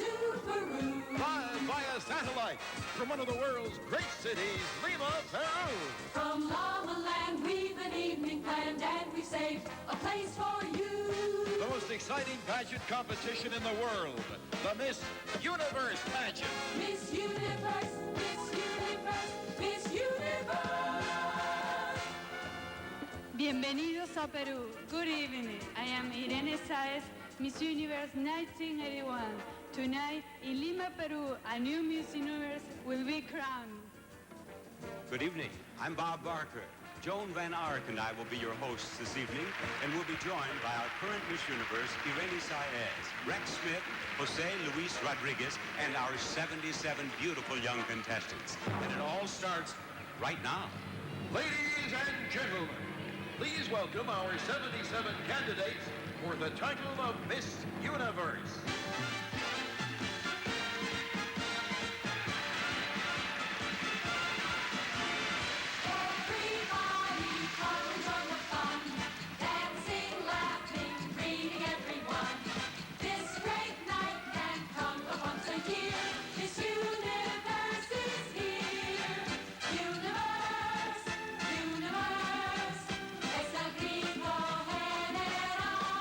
to Peru. Live via satellite from one of the world's great cities, Lima, Peru. From Llama Land, we've an evening planned and we saved a place for you. The most exciting pageant competition in the world, the Miss Universe pageant. Miss Universe, Miss Universe, Miss Universe. Bienvenidos a Perú. Good evening. I am Irene Saez, Miss Universe 1981. Tonight, in Lima, Peru, a new Miss Universe will be crowned. Good evening. I'm Bob Barker. Joan Van Ark and I will be your hosts this evening, and we'll be joined by our current Miss Universe, Irene Saez, Rex Smith, Jose Luis Rodriguez, and our 77 beautiful young contestants. And it all starts right now. Ladies and gentlemen, please welcome our 77 candidates for the title of Miss Universe. Everybody come and join the fun. Dancing, laughing, greeting everyone. This great night can come but once a year. Miss Universe is here. Universe, Universe. Es el grito general.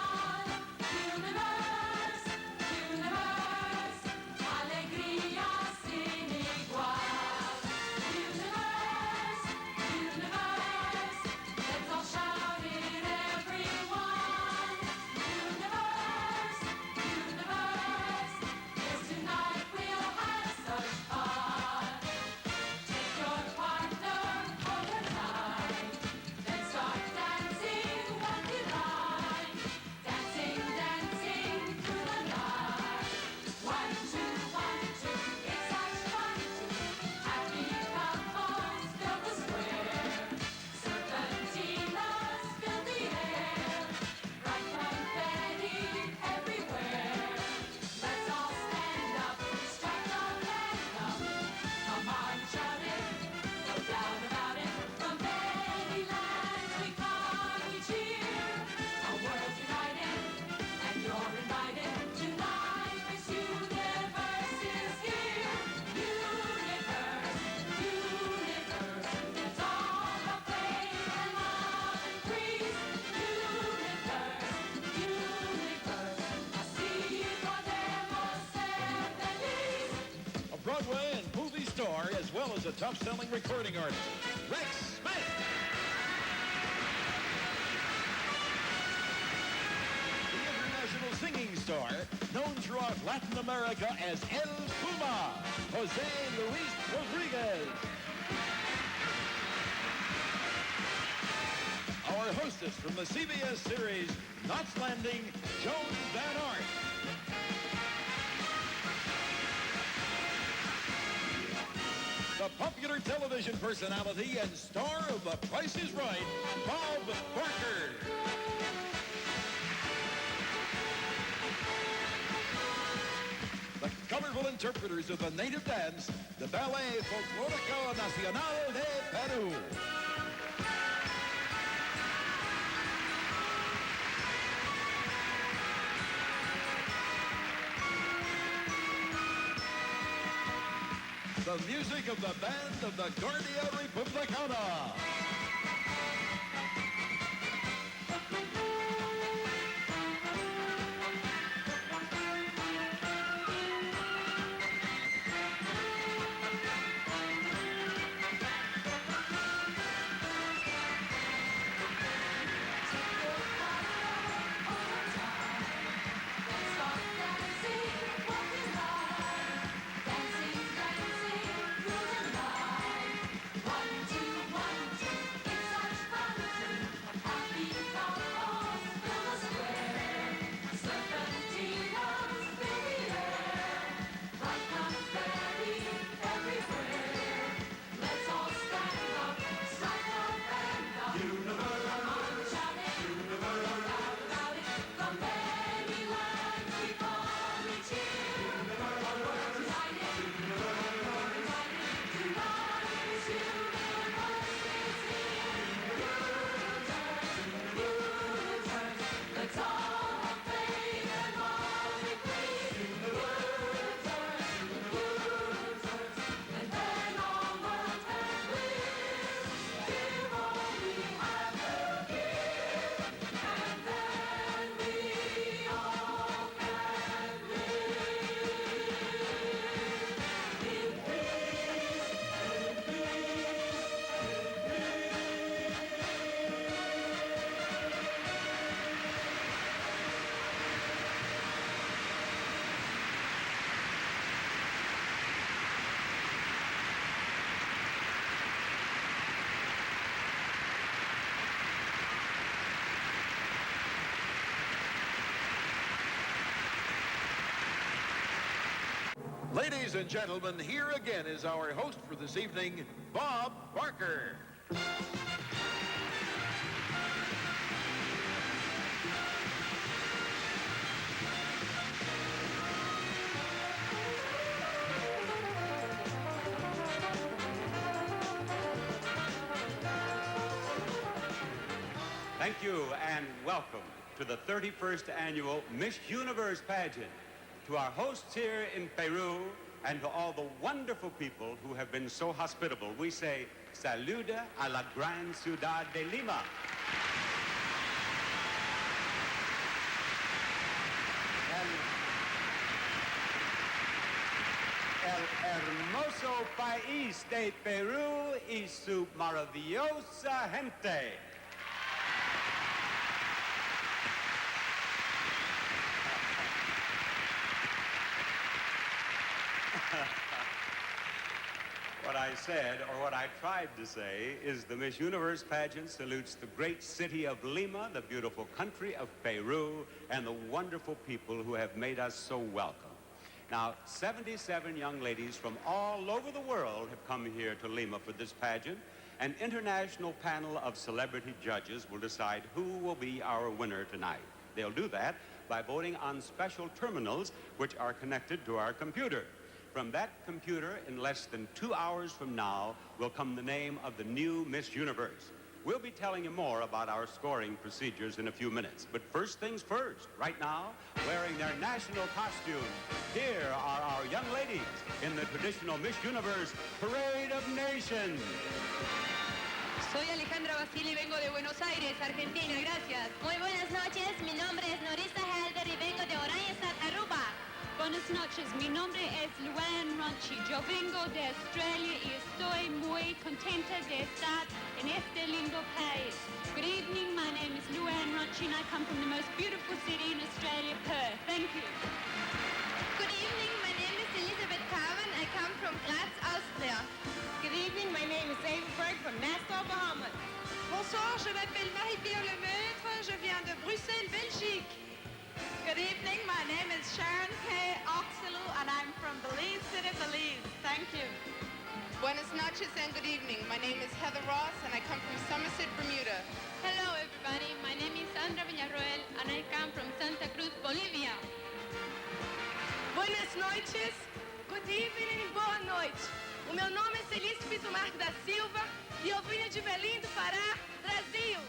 Universe, Universe. Alegría sin igual. Universe, Universe. Let's all shout it, everyone. Universe, Universe. Yes, tonight we'll have such fun. Take your partner for the night. Then start dancing one in line. Dancing, dancing through the night. 1, 2, 1, 2. It's such fun to happy couples fill the square. Serpentinas fill the air. Bright confetti everywhere. Let's all stand up, strike a band up. Come on, shout it, no doubt about it. From many lands we come, we cheer. A world united, and you're invited tonight. Miss Universe is here. Universe, Universe. It's all about faith and love and breeze. Universe, Universe. Así podemos ser feliz. A Broadway and movie star, as well as a top-selling recording artist, Rex Smith. The international singing star, known throughout Latin America as El Puma, Jose Luis Rodriguez. Our hostess from the CBS series Knots Landing, Joan Van Ark. The popular television personality and star of The Price is Right, Bob Barker. The colorful interpreters of the native dance, the Ballet Folclórico Nacional de Peru. The music of the band of the Guardia Republicana. Let's start dancing, one in line. Dancing, dancing through the night. 1, 2, 1, 2. Ladies and gentlemen, here again is our host for this evening, Bob Barker. Thank you and welcome to the 31st annual Miss Universe pageant. To our hosts here in Peru and to all the wonderful people who have been so hospitable, we say, Saluda a la gran ciudad de Lima. El hermoso país de Perú y su maravillosa gente. What I said, or what I tried to say, is the Miss Universe pageant salutes the great city of Lima, the beautiful country of Peru, and the wonderful people who have made us so welcome. Now, 77 young ladies from all over the world have come here to Lima for this pageant. An international panel of celebrity judges will decide who will be our winner tonight. They'll do that by voting on special terminals which are connected to our computer. From that computer, in less than 2 hours from now, will come the name of the new Miss Universe. We'll be telling you more about our scoring procedures in a few minutes. But first things first, right now, wearing their national costumes, here are our young ladies in the traditional Miss Universe Parade of Nations. Soy Alejandra Basile y vengo de Buenos Aires, Argentina. Gracias. Muy buenas noches, mi nombre es Norisa Helder y vengo de Oranjestad, Aruba. Buenas noches, mi nombre es Luann Ronchi. Yo vengo de Australia y estoy muy contenta de estar en este lindo país. Good evening, my name is Luann Ronchi and I come from the most beautiful city in Australia, Perth. Thank you. Good evening, my name is Elizabeth Carvin. I come from Graz, Austria. Good evening, my name is Ava Berg from Nassau, Bahamas. Bonsoir, je m'appelle Marie-Pierre Lemaitre, je viens de Bruxelles, Belgique. Good evening, my name is Sharon K. Oxaloo and I'm from Belize City, Belize. Thank you. Buenas noches and good evening. My name is Heather Ross and I come from Somerset, Bermuda. Hello, everybody. My name is Sandra Villarroel and I come from Santa Cruz, Bolivia. Buenas noites. Good evening, boa noite. O meu nome é Celice Pinto Marques da Silva e eu vim de Belém do Pará, Brasil.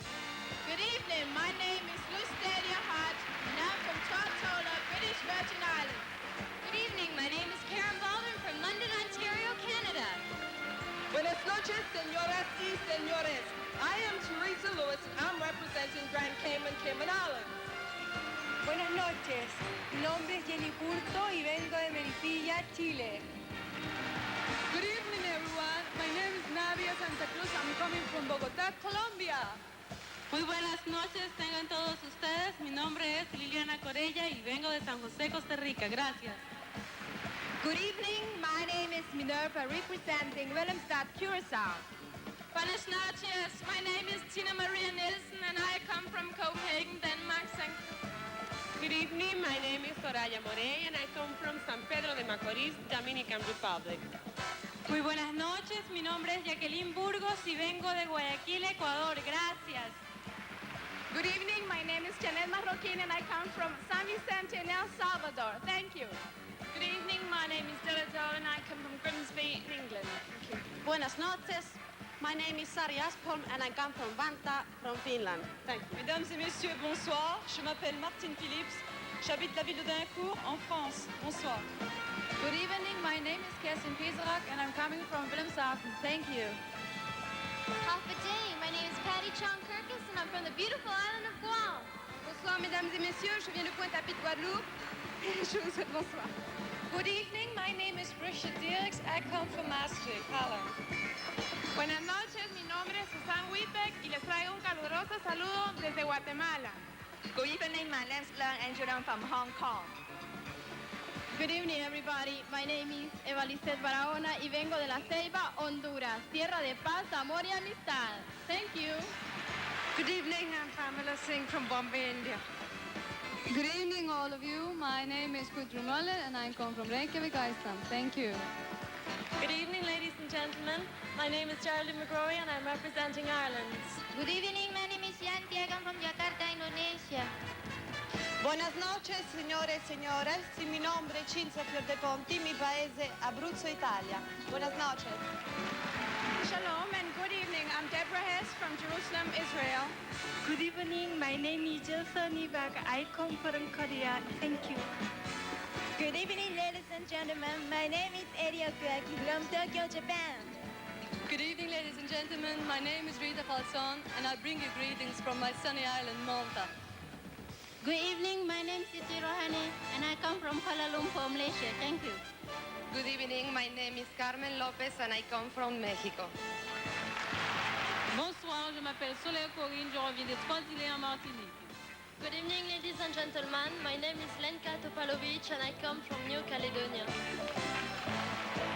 Good evening, my name is Lusteria Hart and I'm from Tortola, British Virgin Islands. Good evening, my name is Karen Baldwin from London, Ontario, Canada. Buenas noches, señoras y señores. I am Teresa Lewis and I'm representing Grand Cayman, Cayman Islands. Buenas noches. Mi nombre es Jenny Curto y vengo de Melipilla, Chile. Good evening, everyone. My name is Nadia Santa Cruz. I'm coming from Bogotá, Colombia. Muy buenas noches, tengan todos ustedes. Mi nombre es Liliana Corella y vengo de San José, Costa Rica. Gracias. Good evening, my name is Minerva representing Willemstad, Curaçao. Buenas noches, my name is Tina Maria Nilsson and I come from Copenhagen, Denmark. Good evening, my name is Soraya Morey and I come from San Pedro de Macorís, Dominican Republic. Muy buenas noches, mi nombre es Jacqueline Burgos y vengo de Guayaquil, Ecuador. Gracias. Good evening, my name is Janet Marroquin and I come from San Vicente in El Salvador. Thank you. Good evening, my name is Della Doe and I come from Grimsby, England. Thank you. Buenas noches. My name is Sari Aspholm and I come from Vanta, from Finland. Thank you. Mesdames et messieurs, bonsoir. Je m'appelle Martine Phillips. J'habite la ville de Dincourt, en France. Bonsoir. Good evening, my name is Kerstin Pieserak and I'm coming from Wilhelmshaven. Thank you. Half a day, my name is Patty Chong Kirkus and I'm from the beautiful island of Guam. Bonsoir, mesdames et messieurs. Je viens de Pointe-à-Pitre, Guadeloupe. Je vous souhaite bonsoir. Good evening, my name is Brisha Dirks. I come from Maastricht, Holland. Buenas noches, mi nombre es Susan Whitbeck y les traigo un caluroso saludo desde Guatemala. Good evening, my name is Lang Angela from Hong Kong. Good evening, everybody. My name is Eva Lisset Barahona y vengo de La Ceiba, Honduras, tierra de paz, amor y amistad. Thank you. Good evening, I'm Pamela Singh from Bombay, India. Good evening, all of you. My name is Gudrun Möller, and I come from Reykjavik, Iceland. Thank you. Good evening, ladies and gentlemen. My name is Geraldine McGrory, and I'm representing Ireland. Good evening, my name is Yanti. I come from Jakarta, Indonesia. Buenas noches, signore e señores. Mi nombre es Cinzia Fiordeponti, mi paese Abruzzo, Italia. Buenas noches. Shalom and good evening. I'm Deborah Hess from Jerusalem, Israel. Good evening. My name is Jilson Ibak. I come from Korea. Thank you. Good evening, ladies and gentlemen. My name is Eria Kuaki from Tokyo, Japan. Good evening, ladies and gentlemen. My name is Rita Falson, and I bring you greetings from my sunny island, Malta. Good evening, my name is Siti Rohani, and I come from Kuala Lumpur, Malaysia. Thank you. Good evening. My name is Carmen Lopez, and I come from Mexico. Bonsoir, je m'appelle Soleil Corinne, je reviens des Trois-Îlets en Martinique. Good evening, ladies and gentlemen. My name is Lenka Topalovic, and I come from New Caledonia.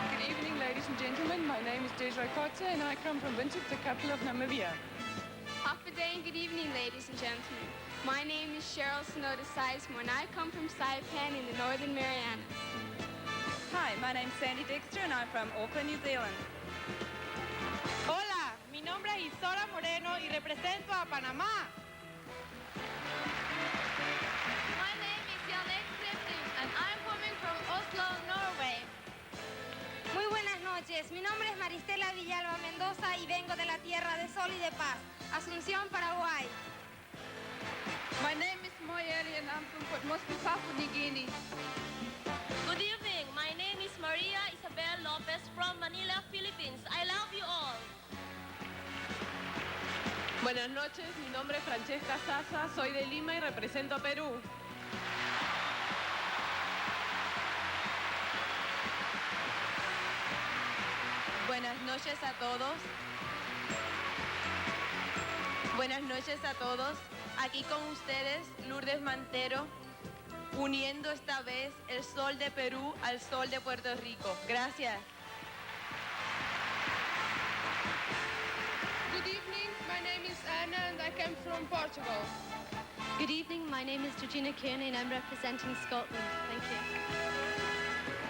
Good evening, ladies and gentlemen. My name is Desiree Kotze, and I come from Windhoek, the capital of Namibia. Good evening, ladies and gentlemen. My name is Cheryl Sonoda Sizemore, and I come from Saipan in the Northern Marianas. Hi, my name's Sandy Dexter, and I'm from Auckland, New Zealand. Hola, mi nombre es Isora Moreno y represento a Panamá. My name is Janet Clifton, and I'm coming from Oslo, Norway. Muy buenas noches. Mi nombre es Maristela Villalba Mendoza y vengo de la Tierra de Sol y de Paz, Asunción, Paraguay. My name is Moyeli, and I'm from Port Moresby, Papua New Guinea. Good evening. My name is Maria Isabel Lopez from Manila, Philippines. I love you all. Buenas noches. Mi nombre es Francesca Sasa. Soy de Lima y represento a Perú. Buenas noches a todos. Buenas noches a todos. Aquí con ustedes, Lourdes Mantero, uniendo esta vez el sol de Perú al sol de Puerto Rico. Gracias. Good evening, my name is Anna, and I come from Portugal. Good evening. My name is Georgina Kearney, and I'm representing Scotland. Thank you.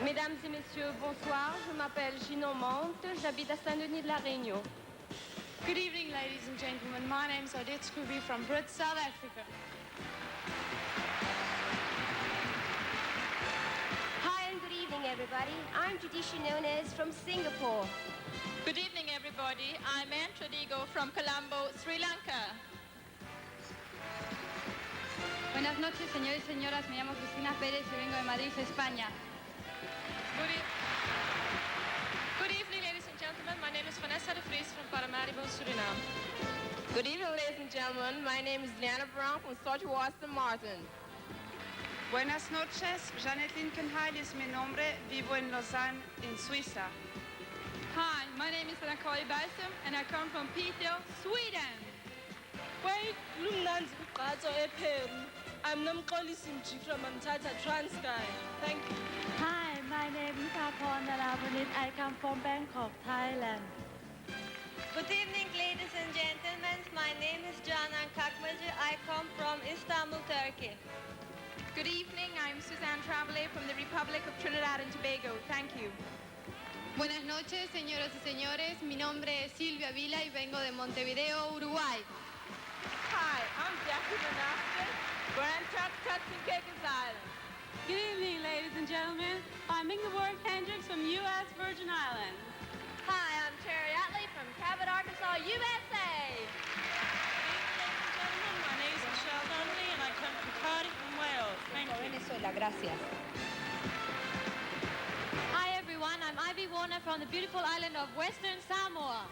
Mesdames et messieurs, bonsoir. Je m'appelle Gino Monte. J'habite à Saint-Denis de la Réunion. Good evening, ladies and gentlemen. My name is Odette Scrooby from Brit, South Africa. Hi and good evening, everybody. I'm Judisha Nunes from Singapore. Good evening, everybody. I'm Anne Tradigo from Colombo, Sri Lanka. Buenas noches, señores y señoras. Me llamo Cristina Pérez y vengo de Madrid, España. Good evening, ladies and gentlemen. My name is Vanessa de Vries from Paramaribo, Suriname. Good evening, ladies and gentlemen. My name is Diana Brown from Saint-Georges Martin. Buenas noches. Janet Lincoln-Heil is mi nombre. Vivo en Lausanne, in Suiza. Hi, my name is Nicole Balsam, and I come from Piteå, Sweden. Wait, Lumnanzi Uqato ePeru. I'm Nomxolisi Mji from Mthatha, Transkei. Thank you. Hi, my name is Apon Nalapunit. I come from Bangkok, Thailand. Good evening, ladies and gentlemen. My name is Canan Kakmacı. I come from Istanbul, Turkey. Good evening. I'm Suzanne Travelé from the Republic of Trinidad and Tobago. Thank you. Buenas noches, señoras y señores. Mi nombre es Silvia Vila y vengo de Montevideo, Uruguay. Hi, I'm Jackie Manastis, Grand Cakes Island. Good evening, ladies and gentlemen. I'm Ingeborg Hendricks from U.S. Virgin Islands. Hi, I'm Terry Otley from Cabot, Arkansas, USA. Good evening, ladies and gentlemen. My name is Michelle Donnelly, and I come from Cardiff, from Wales. Thank you. Venezuela, gracias. Hi, everyone. I'm Ivy Warner from the beautiful island of Western Samoa.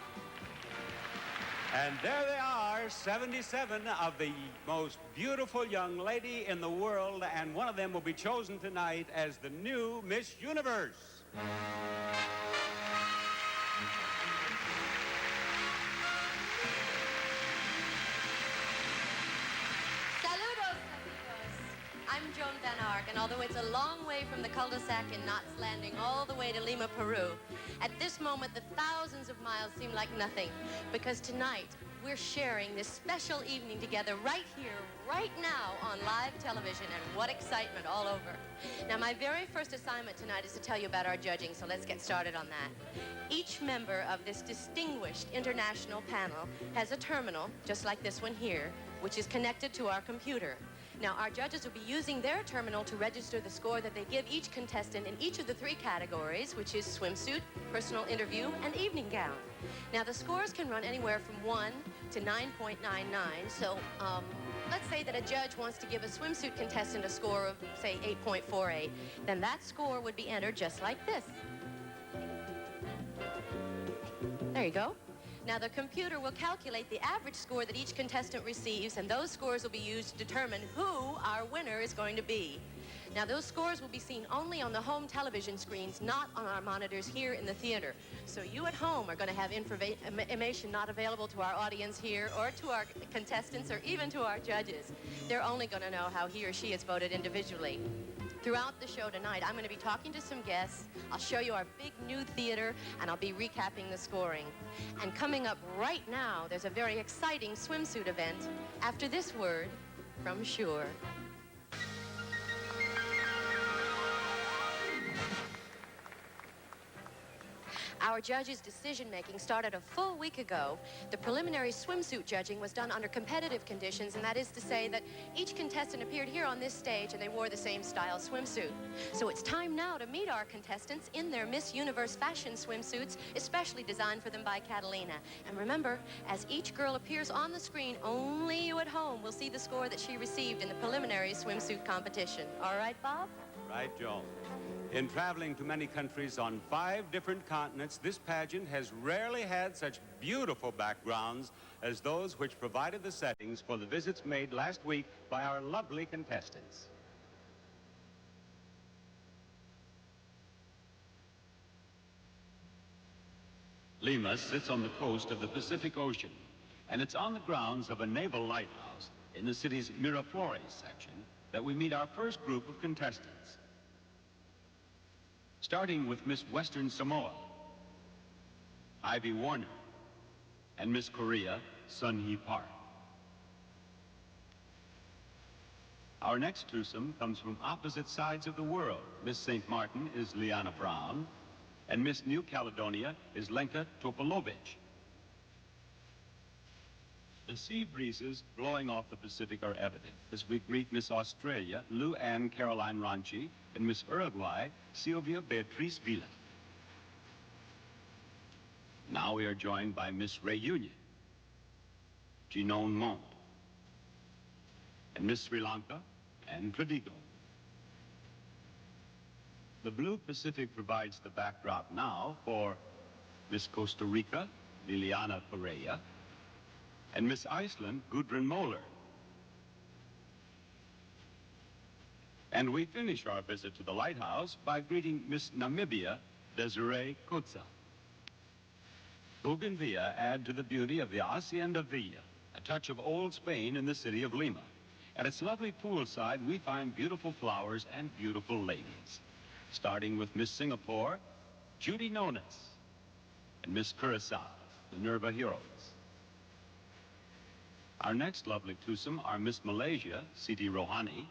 And there they are, 77 of the most beautiful young lady in the world, and one of them will be chosen tonight as the new Miss Universe. Saludos, amigos. I'm Joan Van Ark, and although it's a long way from the cul-de-sac in Knots Landing all the way to Lima, Peru, at this moment the thousands of miles seem like nothing, because tonight we're sharing this special evening together right here, right now on live television, and what excitement all over. Now, my very first assignment tonight is to tell you about our judging, so let's get started on that. Each member of this distinguished international panel has a terminal, just like this one here, which is connected to our computer. Now, our judges will be using their terminal to register the score that they give each contestant in each of the 3 categories, which is swimsuit, personal interview, and evening gown. Now, the scores can run anywhere from 1 to 9.99, so let's say that a judge wants to give a swimsuit contestant a score of, say, 8.48, then that score would be entered just like this. There you go. Now, the computer will calculate the average score that each contestant receives, and those scores will be used to determine who our winner is going to be. Now, those scores will be seen only on the home television screens, not on our monitors here in the theater. So you at home are going to have information not available to our audience here or to our contestants or even to our judges. They're only going to know how he or she is voted individually. Throughout the show tonight, I'm going to be talking to some guests. I'll show you our big new theater, and I'll be recapping the scoring. And coming up right now, there's a very exciting swimsuit event after this word from Shure. Our judges' decision-making started a full week ago. The preliminary swimsuit judging was done under competitive conditions, and that is to say that each contestant appeared here on this stage and they wore the same style swimsuit. So it's time now to meet our contestants in their Miss Universe fashion swimsuits, especially designed for them by Catalina. And remember, as each girl appears on the screen, only you at home will see the score that she received in the preliminary swimsuit competition. All right, Bob? Right, Joan. In traveling to many countries on 5 different continents, this pageant has rarely had such beautiful backgrounds as those which provided the settings for the visits made last week by our lovely contestants. Lima sits on the coast of the Pacific Ocean, and it's on the grounds of a naval lighthouse in the city's Miraflores section that we meet our first group of contestants. Starting with Miss Western Samoa, Ivy Warner, and Miss Korea, Sun-hee Park. Our next twosome comes from opposite sides of the world. Miss St. Martin is Liana Brown, and Miss New Caledonia is Lenka Topolovic. The sea breezes blowing off the Pacific are evident as we greet Miss Australia, Lou Anne Caroline Ranchi, and Miss Uruguay, Silvia Beatriz Villa. Now we are joined by Miss Reunion, Genome Mont, and Miss Sri Lanka, and Pradigo. The blue Pacific provides the backdrop now for Miss Costa Rica, Liliana Correa, and Miss Iceland, Gudrun Moller. And we finish our visit to the lighthouse by greeting Miss Namibia, Desiree Kotza. Bougainvillea add to the beauty of the Hacienda Villa, a touch of old Spain in the city of Lima. At its lovely poolside, we find beautiful flowers and beautiful ladies. Starting with Miss Singapore, Judy Nones, and Miss Curacao, the Nerva Heroes. Our next lovely twosome are Miss Malaysia, Siti Rohani,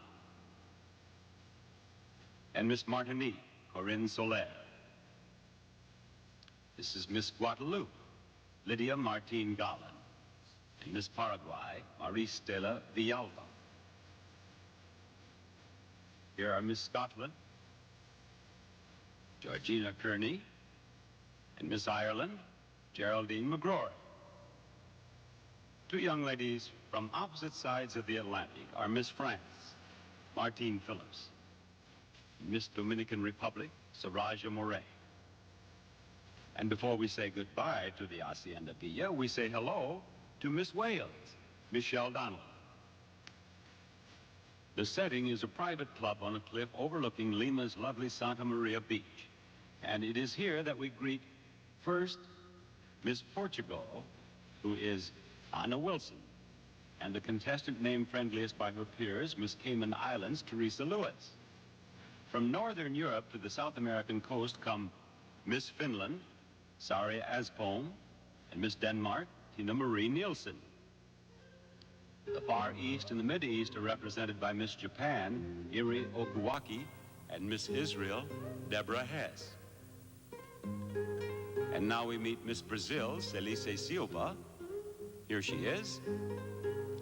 and Miss Martinique, Corinne Soler. This is Miss Guadalupe, Lydia Martine Gallen, and Miss Paraguay, Maristela Villalba. Here are Miss Scotland, Georgina Kearney, and Miss Ireland, Geraldine McGrory. 2 young ladies from opposite sides of the Atlantic are Miss France, Martine Phillips, and Miss Dominican Republic, Saraja Moret. And before we say goodbye to the Hacienda Villa, we say hello to Miss Wales, Michelle Donnelly. The setting is a private club on a cliff overlooking Lima's lovely Santa Maria Beach. And it is here that we greet first Miss Portugal, who is Anna Wilson, and the contestant named friendliest by her peers, Miss Cayman Islands, Teresa Lewis. From Northern Europe to the South American coast come Miss Finland, Sari Aspholm, and Miss Denmark, Tina Marie Nielsen. The Far East and the Mid-East are represented by Miss Japan, Iri Okuwaki, and Miss Israel, Deborah Hess. And now we meet Miss Brazil, Celice Silva. Here she is.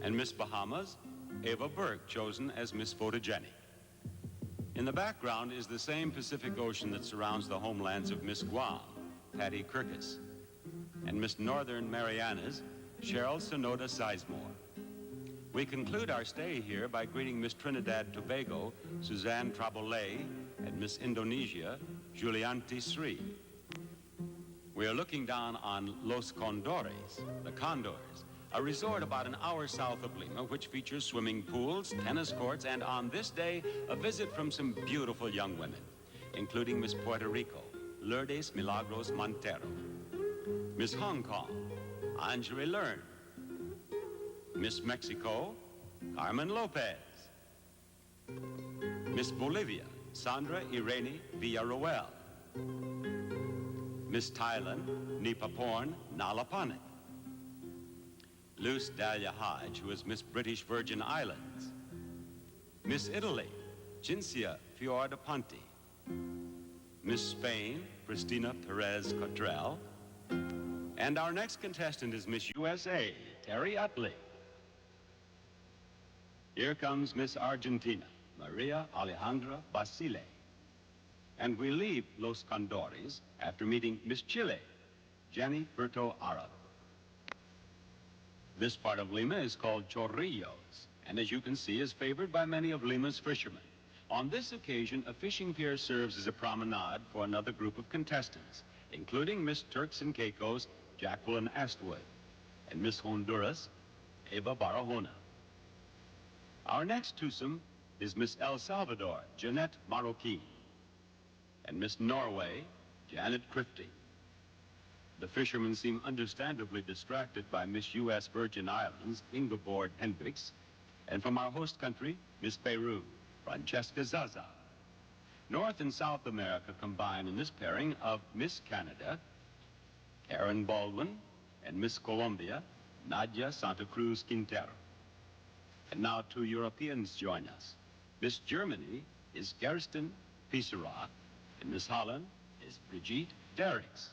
And Miss Bahamas, Ava Burke, chosen as Miss Photogenic. In the background is the same Pacific Ocean that surrounds the homelands of Miss Guam, Patty Kirkus, and Miss Northern Marianas, Cheryl Sonoda Sizemore. We conclude our stay here by greeting Miss Trinidad Tobago, Suzanne Trabolay, and Miss Indonesia, Julianti Sri. We are looking down on Los Condores, the Condors, a resort about an hour south of Lima, which features swimming pools, tennis courts, and on this day, a visit from some beautiful young women, including Miss Puerto Rico, Lourdes Milagros Montero, Miss Hong Kong, Anjali Learn, Miss Mexico, Carmen Lopez, Miss Bolivia, Sandra Irene Villarroel, Miss Thailand, Nipaporn Nalapanet, Luce Dahlia Hodge, who is Miss British Virgin Islands, Miss Italy, Cincia Fioravanti, Miss Spain, Cristina Perez Cottrell, and our next contestant is Miss USA, Terry Utley. Here comes Miss Argentina, Maria Alejandra Basile. And we leave Los Condores after meeting Miss Chile, Jenny Berto Arab. This part of Lima is called Chorrillos, and as you can see, is favored by many of Lima's fishermen. On this occasion, a fishing pier serves as a promenade for another group of contestants, including Miss Turks and Caicos, Jacqueline Astwood, and Miss Honduras, Eva Barahona. Our next twosome is Miss El Salvador, Jeanette Marroquin, and Miss Norway, Janet Crifty. The fishermen seem understandably distracted by Miss U.S. Virgin Islands, Ingeborg Hendricks, and from our host country, Miss Peru, Francesca Zaza. North and South America combine in this pairing of Miss Canada, Karen Baldwin, and Miss Colombia, Nadia Santa Cruz Quintero. And now 2 Europeans join us. Miss Germany is Gersten Pisera, and Miss Holland is Brigitte Derricks.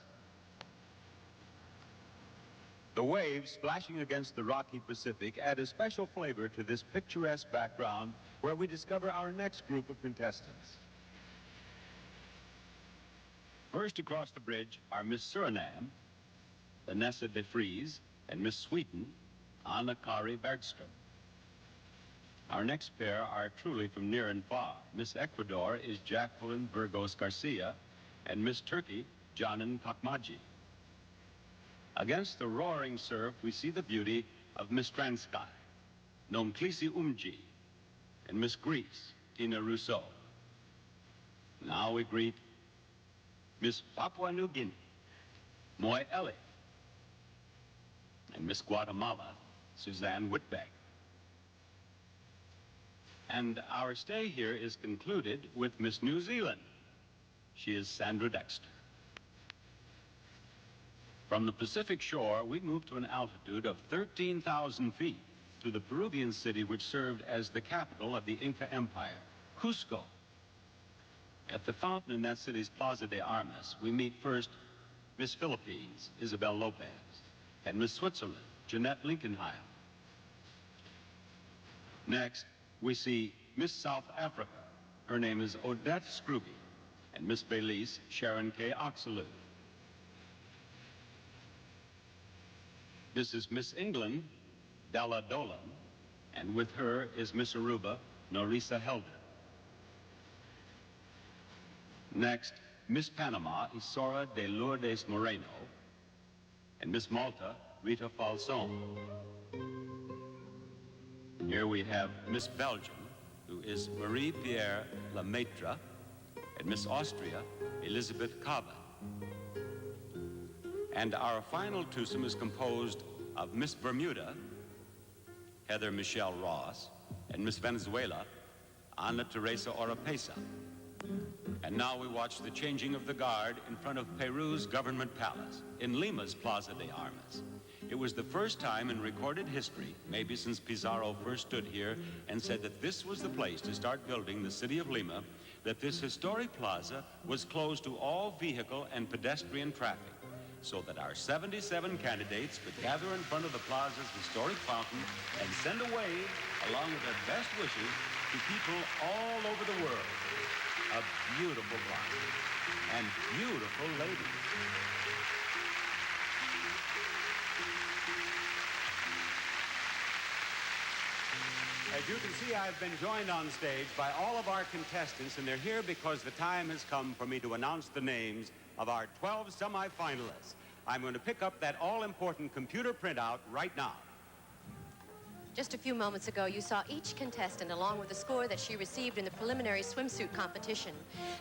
The waves splashing against the rocky Pacific add a special flavor to this picturesque background where we discover our next group of contestants. First across the bridge are Miss Suriname, Vanessa de Vries, and Miss Sweden, Anna Kari Bergström. Our next pair are truly from near and far. Miss Ecuador is Jacqueline Burgos Garcia, and Miss Turkey, Canan Kakmaji. Against the roaring surf, we see the beauty of Miss Transkei, Nomklisi Umji, and Miss Greece, Tina Rousseau. Now we greet Miss Papua New Guinea, Moy Ellie, and Miss Guatemala, Suzanne Whitbeck. And our stay here is concluded with Miss New Zealand. She is Sandra Dexter. From the Pacific shore, we move to an altitude of 13,000 feet to the Peruvian city which served as the capital of the Inca Empire, Cusco. At the fountain in that city's Plaza de Armas, we meet first Miss Philippines, Isabel Lopez, and Miss Switzerland, Jeanette Linkenheim. Next, we see Miss South Africa. Her name is Odette Scrooby, and Miss Belize, Sharon K. Oxaloo. This is Miss England, Della Dolan, and with her is Miss Aruba, Norisa Helder. Next, Miss Panama, Isora de Lourdes Moreno, and Miss Malta, Rita Falson. Here we have Miss Belgium, who is Marie-Pierre Lemaitre, and Miss Austria, Elizabeth Cava. And our final twosome is composed of Miss Bermuda, Heather Michelle Ross, and Miss Venezuela, Ana Teresa Oropesa. And now we watch the changing of the guard in front of Peru's government palace, in Lima's Plaza de Armas. It was the first time in recorded history, maybe since Pizarro first stood here and said that this was the place to start building the city of Lima, that this historic plaza was closed to all vehicle and pedestrian traffic, so that our 77 candidates could gather in front of the plaza's historic fountain and send a wave along with their best wishes to people all over the world. A beautiful plaza and beautiful ladies. As you can see, I've been joined on stage by all of our contestants, and they're here because the time has come for me to announce the names of our 12 semifinalists. I'm going to pick up that all-important computer printout right now. Just a few moments ago, you saw each contestant along with the score that she received in the preliminary swimsuit competition.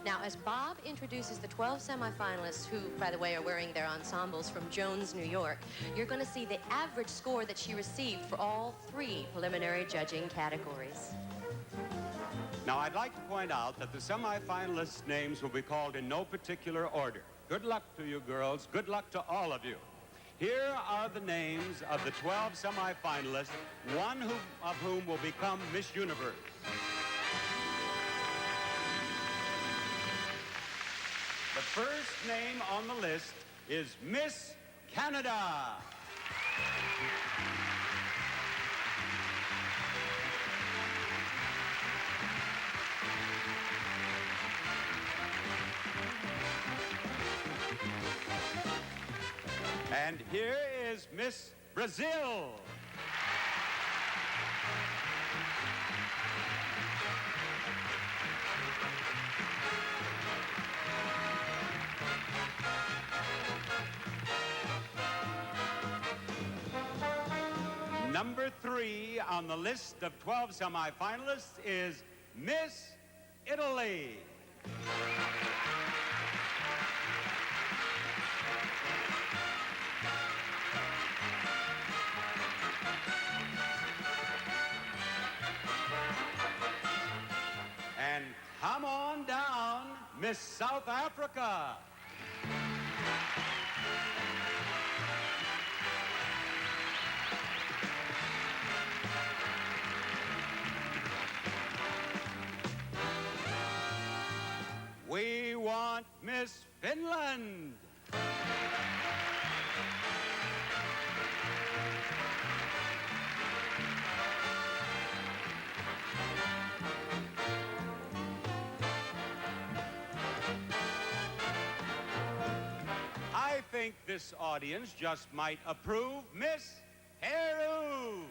Now, as Bob introduces the 12 semifinalists, who, by the way, are wearing their ensembles from Jones, New York, you're going to see the average score that she received for all 3 preliminary judging categories. Now, I'd like to point out that the semifinalists' names will be called in no particular order. Good luck to you, girls. Good luck to all of you. Here are the names of the 12 semifinalists, one of whom will become Miss Universe. The first name on the list is Miss Canada. And here is Miss Brazil. Number 3 on the list of 12 semifinalists is Miss Italy. And come on down, Miss South Africa. We want Miss Finland. I think this audience just might approve Miss Peru.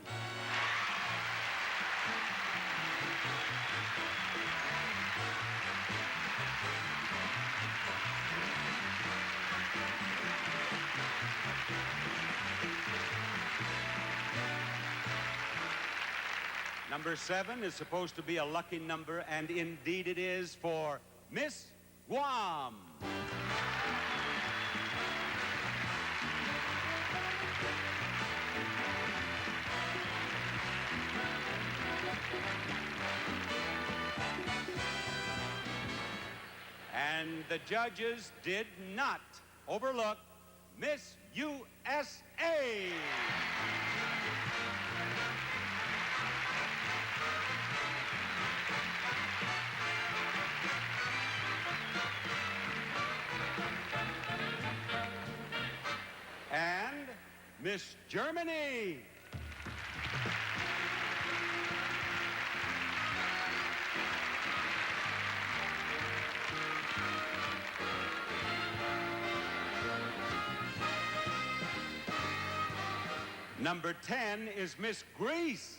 Number 7 is supposed to be a lucky number, and indeed it is for Miss Guam. And the judges did not overlook Miss USA. And Miss Germany. Number 10 is Miss Greece.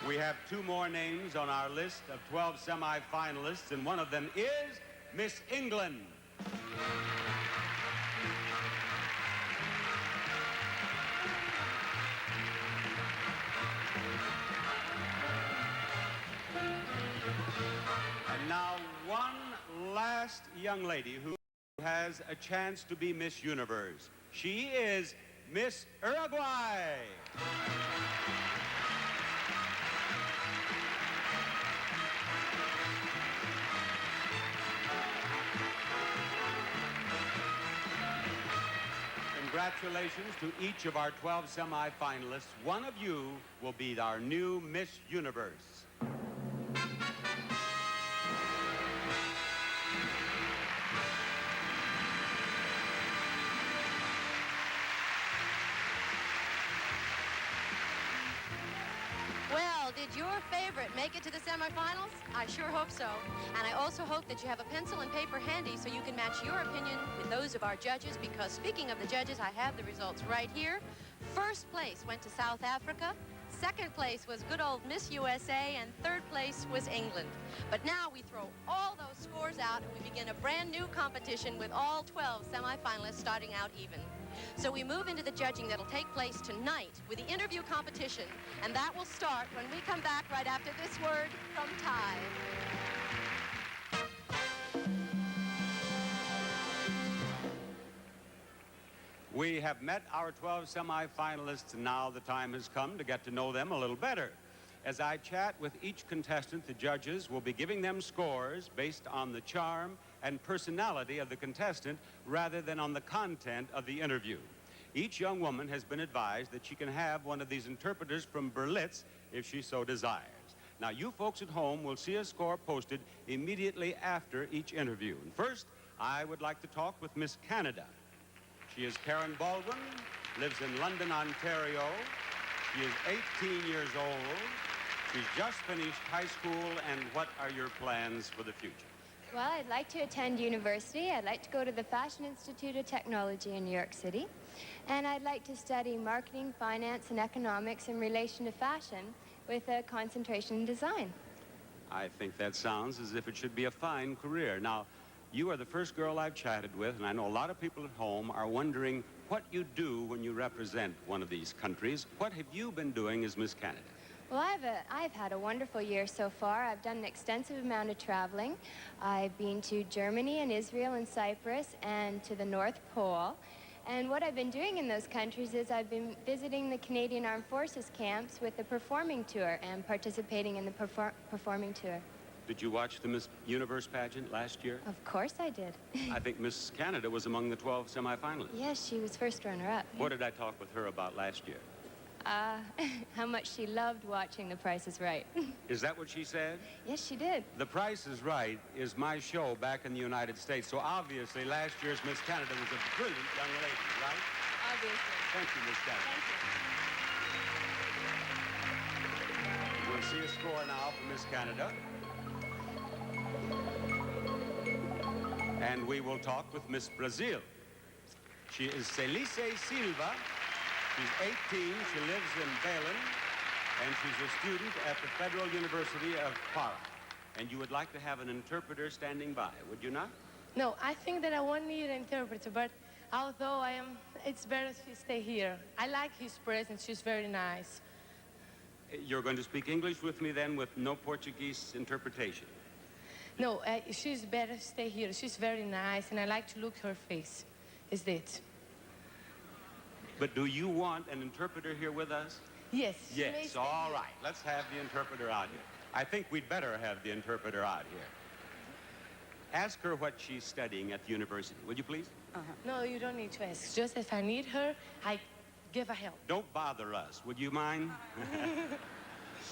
We have 2 more names on our list of 12 semifinalists, and one of them is Miss England. And now one last young lady who has a chance to be Miss Universe. She is Miss Uruguay. Congratulations to each of our 12 semifinalists. One of you will be our new Miss Universe. Well, did your favorite make it to the semifinals? I sure hope so. And I also hope that you have a pencil and paper handy so you can match your opinion with those of our judges, because speaking of the judges, I have the results right here. First place went to South Africa. Second place was good old Miss USA, and third place was England. But now we throw all those scores out and we begin a brand new competition with all 12 semifinalists starting out even. So we move into the judging that'll take place tonight with the interview competition, and that will start when we come back right after this word from Ty. We have met our 12 semifinalists, and now the time has come to get to know them a little better. As I chat with each contestant, the judges will be giving them scores based on the charm and personality of the contestant rather than on the content of the interview. Each young woman has been advised that she can have one of these interpreters from Berlitz if she so desires. Now, you folks at home will see a score posted immediately after each interview. And first, I would like to talk with Miss Canada. She is Karen Baldwin, lives in London, Ontario. She is 18 years old. She's just finished high school, and what are your plans for the future? Well, I'd like to attend university. I'd like to go to the Fashion Institute of Technology in New York City. And I'd like to study marketing, finance, and economics in relation to fashion with a concentration in design. I think that sounds as if it should be a fine career. Now, you are the first girl I've chatted with, and I know a lot of people at home are wondering what you do when you represent one of these countries. What have you been doing as Miss Canada? Well, I've had a wonderful year so far. I've done an extensive amount of traveling. I've been to Germany and Israel and Cyprus and to the North Pole. And what I've been doing in those countries is I've been visiting the Canadian Armed Forces camps with the performing tour and participating in the performing tour. Did you watch the Miss Universe pageant last year? Of course I did. I think Miss Canada was among the 12 semifinalists. Yes, she was first runner-up. What did I talk with her about last year? How much she loved watching The Price is Right. Is that what she said? Yes, she did. The Price is Right is my show back in the United States, so obviously last year's Miss Canada was a brilliant young lady, right? Obviously. Thank you, Miss Canada. Thank you. We'll see a score now for Miss Canada. And we will talk with Miss Brazil. She is Celice Silva. She's 18. She lives in Belém, and she's a student at the Federal University of Para. And you would like to have an interpreter standing by, would you not? No, I think that I won't need an interpreter, but although it's better to stay here. I like his presence. She's very nice. You're going to speak English with me then with no Portuguese interpretation? No, she's better to stay here. She's very nice, and I like to look her face. Is it? But do you want an interpreter here with us? Yes. Yes, all right. Let's have the interpreter out here. I think we'd better have the interpreter out here. Ask her what she's studying at the university, would you please? No, you don't need to ask. Just if I need her, I give her help. Don't bother us, would you mind?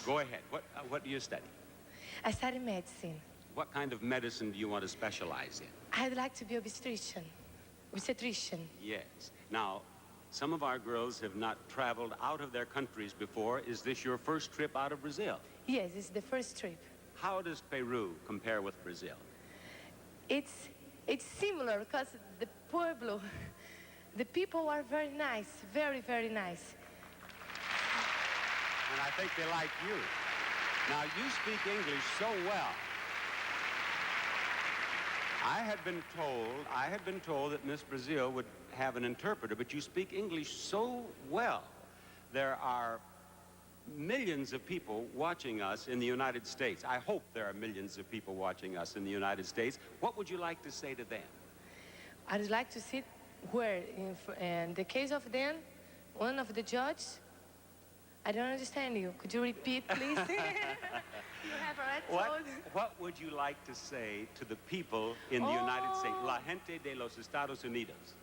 Go ahead. What do you study? I study medicine. What kind of medicine do you want to specialize in? I'd like to be obstetrician. Yes. Now, some of our girls have not traveled out of their countries before. Is this your first trip out of Brazil? Yes, it's the first trip. How does Peru compare with Brazil? It's similar because the pueblo, the people are very nice, very, very nice. And I think they like you. Now, you speak English so well. I had been told that Miss Brazil would have an interpreter, but you speak English so well. There are millions of people watching us in the United States. I hope there are millions of people watching us in the United States. What would you like to say to them? I'd like to see where, in the case of them, one of the judges, I don't understand you. Could you repeat, please? You have already told. What would you like to say to the people in the United States? La gente de los Estados Unidos.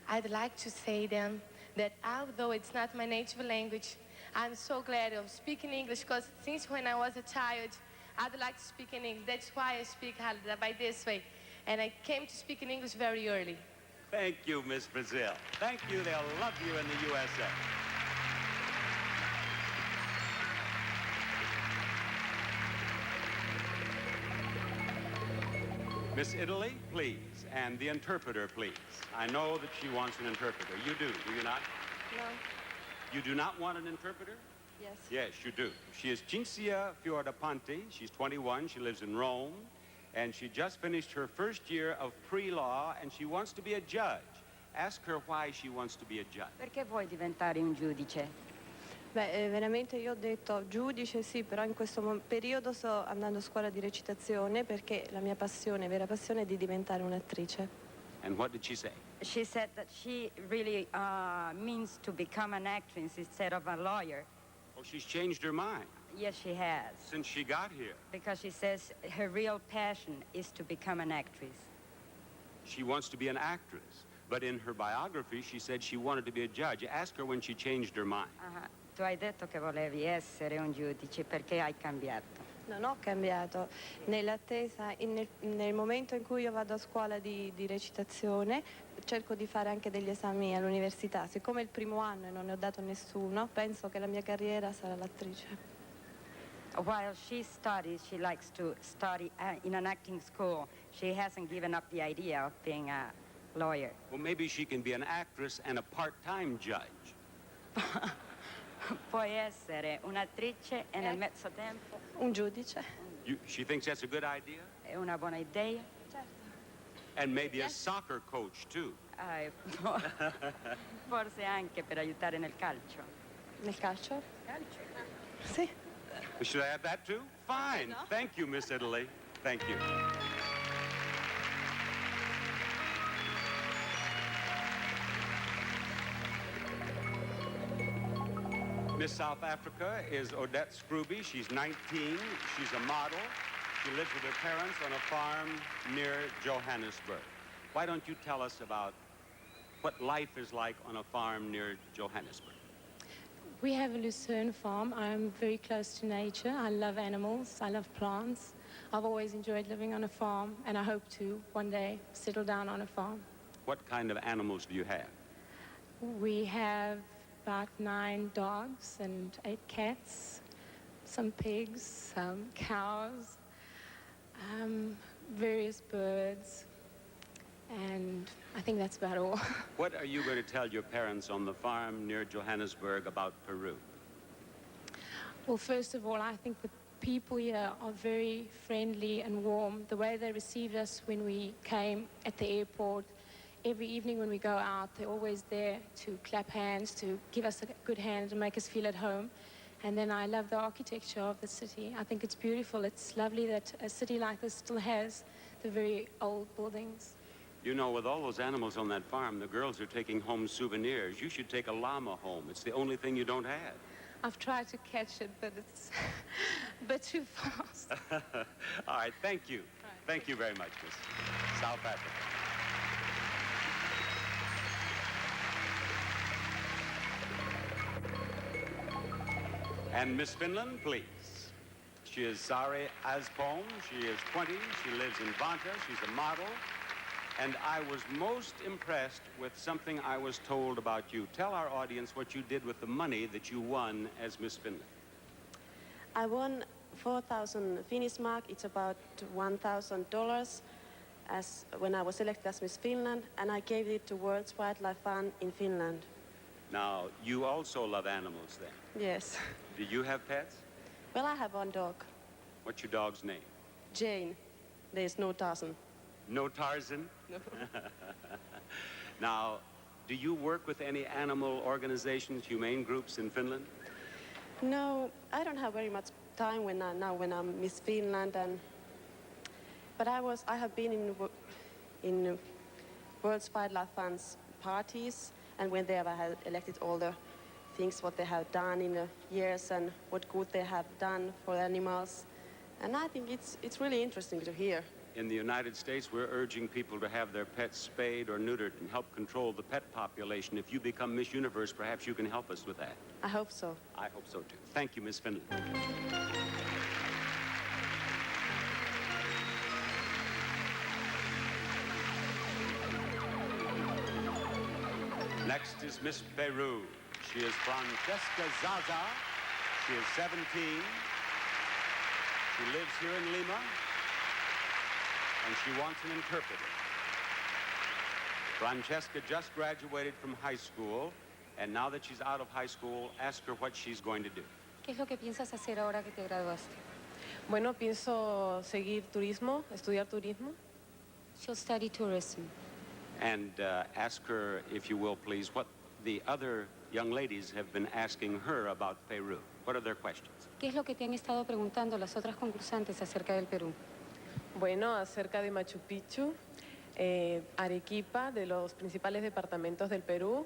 I'd like to say then that although it's not my native language, I'm so glad of speaking English because since when I was a child, I'd like to speak in English. That's why I speak by this way. And I came to speak in English very early. Thank you, Miss Brazil. Thank you. They'll love you in the USA. Miss Italy, please. And the interpreter, please. I know that she wants an interpreter. You do you not? No. You do not want an interpreter? Yes. Yes, you do. She is Cinzia Fiorapanti. She's 21. She lives in Rome. And she just finished her first year of pre-law, and she wants to be a judge. Ask her why she wants to be a judge. Perché vuoi diventare un giudice? Beh, veramente io ho detto giudice sì, però in questo periodo sto andando a scuola di recitazione perché la mia passione, vera passione, è di diventare un'attrice. And what did she say? She said that she really means to become an actress instead of a lawyer. Oh, she's changed her mind. Yes, she has. Since she got here. Because she says her real passion is to become an actress. She wants to be an actress. But in her biography, she said she wanted to be a judge. Ask her when she changed her mind. Tu hai detto che volevi essere un giudice, perché hai cambiato? Non ho cambiato. Nell'attesa, nel momento in cui io vado a scuola di recitazione, cerco di fare anche degli esami all'università. Siccome è il primo anno e non ne ho dato nessuno, penso che la mia carriera sarà l'attrice. While she studies, she likes to study in an acting school. She hasn't given up the idea of being a lawyer. Well, maybe she can be an actress and a part-time judge. Puoi essere un'attrice e nel mezzo tempo un giudice. She thinks that's a good idea? È una buona idea. Certo. And maybe a soccer coach, too. Forse anche per aiutare nel calcio. Nel calcio? Calcio. Sì. Should I have that, too? Fine. No. Thank you, Miss Italy. Thank you. Miss South Africa is Odette Scrooby. She's 19. She's a model. She lives with her parents on a farm near Johannesburg. Why don't you tell us about what life is like on a farm near Johannesburg? We have a Lucerne farm. I'm very close to nature. I love animals. I love plants. I've always enjoyed living on a farm, and I hope to one day settle down on a farm. What kind of animals do you have? We have about 9 dogs and 8 cats, some pigs, some cows, various birds, and I think that's about all. What are you going to tell your parents on the farm near Johannesburg about Peru? Well, first of all, I think the people here are very friendly and warm. The way they received us when we came at the airport, every evening when we go out, they're always there to clap hands, to give us a good hand and make us feel at home. And then I love the architecture of the city. I think it's beautiful. It's lovely that a city like this still has the very old buildings. You know, with all those animals on that farm, the girls are taking home souvenirs. You should take a llama home. It's the only thing you don't have. I've tried to catch it, but it's a bit too fast. All right, thank you. Thank you very much, Miss South Africa. And Miss Finland, please. She is Sari Aspom. She is 20. She lives in Vanta. She's a model. And I was most impressed with something I was told about you. Tell our audience what you did with the money that you won as Miss Finland. I won 4,000 Finnish mark. It's about $1,000 as when I was selected as Miss Finland, and I gave it to World's Wildlife Fund in Finland. Now, you also love animals then? Yes. Do you have pets? Well, I have one dog. What's your dog's name? Jane. There's no Tarzan. No Tarzan? No. Now, do you work with any animal organizations, humane groups in Finland? No, I don't have very much time when I'm Miss Finland, but I have been in World's Wildlife Fund's parties, and when they have elected all the things what they have done in the years and what good they have done for animals, and I think it's really interesting to hear. in the United States, we're urging people to have their pets spayed or neutered and help control the pet population. If you become Miss Universe, perhaps you can help us with that. I hope so. I hope so, too. Thank you, Miss Finley. Next is Miss Peru. She is Francesca Zaza. She is 17. She lives here in Lima, and she wants an interpreter. Francesca just graduated from high school, and now that she's out of high school, ask her what she's going to do. ¿Qué es lo que piensas hacer ahora que te graduaste? Bueno, pienso seguir turismo, estudiar turismo. She'll study tourism. And ask her, if you will, please, what the other young ladies have been asking her about Peru. What are their questions? ¿Qué es lo que te han estado preguntando las otras concursantes acerca del Perú? Bueno, acerca de Machu Picchu, Arequipa, de los principales departamentos del Perú,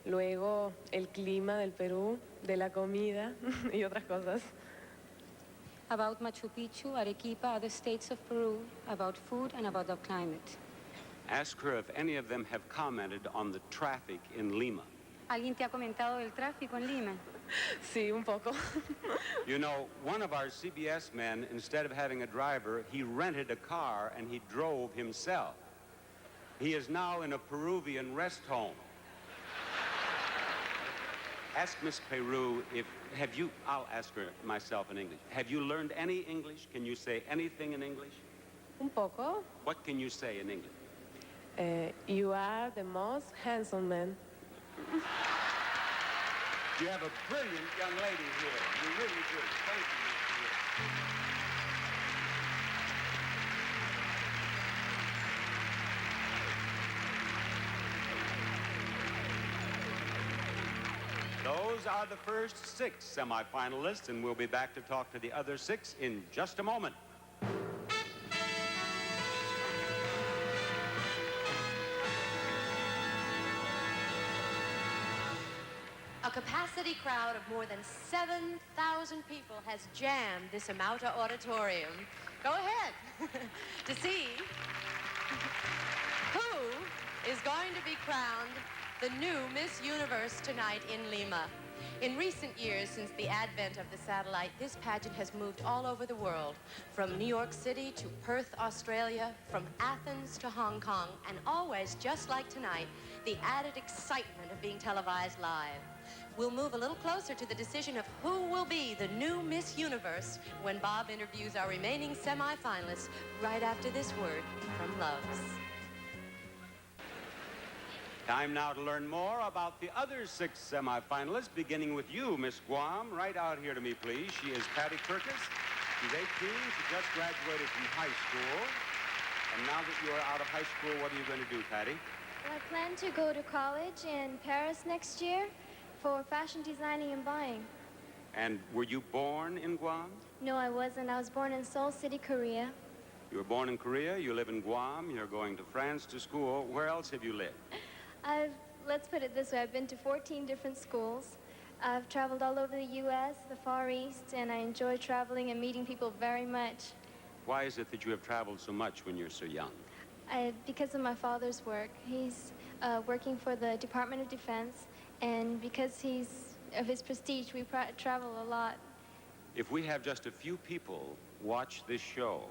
luego el clima del Perú, de la comida y otras cosas. About Machu Picchu, Arequipa, other states of Peru, about food and about the climate. Ask her if any of them have commented on the traffic in Lima. ¿Alguien te ha comentado del tráfico en Lima? Sí, un poco. You know, one of our CBS men, instead of having a driver, he rented a car and he drove himself. He is now in a Peruvian rest home. Ask Miss Peru I'll ask her myself in English. Have you learned any English? Can you say anything in English? Un poco. What can you say in English? You are the most handsome man. You have a brilliant young lady here. You really do. Thank you, Miss Peru. Those are the first 6 semifinalists, and we'll be back to talk to the other 6 in just a moment. A capacity crowd of more than 7,000 people has jammed this Amauta auditorium. Go ahead to see who is going to be crowned the new Miss Universe tonight in Lima. In recent years, since the advent of the satellite, this pageant has moved all over the world, from New York City to Perth, Australia, from Athens to Hong Kong, and always, just like tonight, the added excitement of being televised live. We'll move a little closer to the decision of who will be the new Miss Universe when Bob interviews our remaining semifinalists right after this word from Loves. Time now to learn more about the other 6 semifinalists, beginning with you, Miss Guam. Right out here to me, please. She is Patty Kirkus. She's 18. She just graduated from high school. And now that you are out of high school, what are you going to do, Patty? Well, I plan to go to college in Paris next year for fashion designing and buying. And were you born in Guam? No, I wasn't. I was born in Seoul City, Korea. You were born in Korea. You live in Guam. You're going to France to school. Where else have you lived? Let's put it this way. I've been to 14 different schools. I've traveled all over the U.S., the Far East, and I enjoy traveling and meeting people very much. Why is it that you have traveled so much when you're so young? Because of my father's work. He's working for the Department of Defense, and because of his prestige, we travel a lot. If we have just a few people watch this show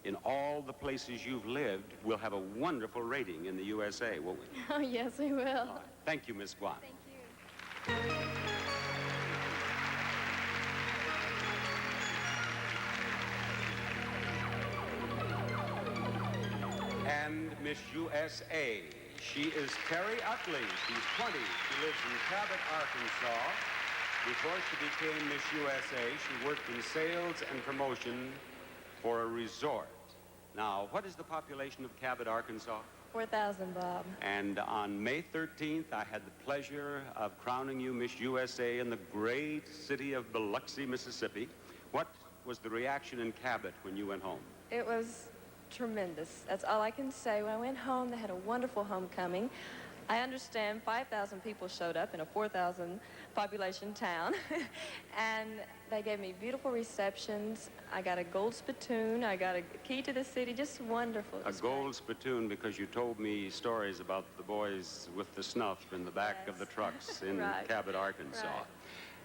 in all the places you've lived, we'll have a wonderful rating in the USA, won't we? Oh, yes, we will. Right. Thank you, Miss Guam. Thank you. And Miss USA. She is Terry Utley. She's 20. She lives in Cabot, Arkansas. Before she became Miss USA, she worked in sales and promotion for a resort. Now, what is the population of Cabot, Arkansas? 4,000, Bob. And on May 13th, I had the pleasure of crowning you Miss USA in the great city of Biloxi, Mississippi. What was the reaction in Cabot when you went home? It was tremendous. That's all I can say. When I went home, they had a wonderful homecoming. I understand 5,000 people showed up in a 4,000 population town, and they gave me beautiful receptions. I got a gold spittoon. I got a key to the city. Just wonderful. A gold spittoon because you told me stories about the boys with the snuff in the back of the trucks in Right. Cabot, Arkansas. Right.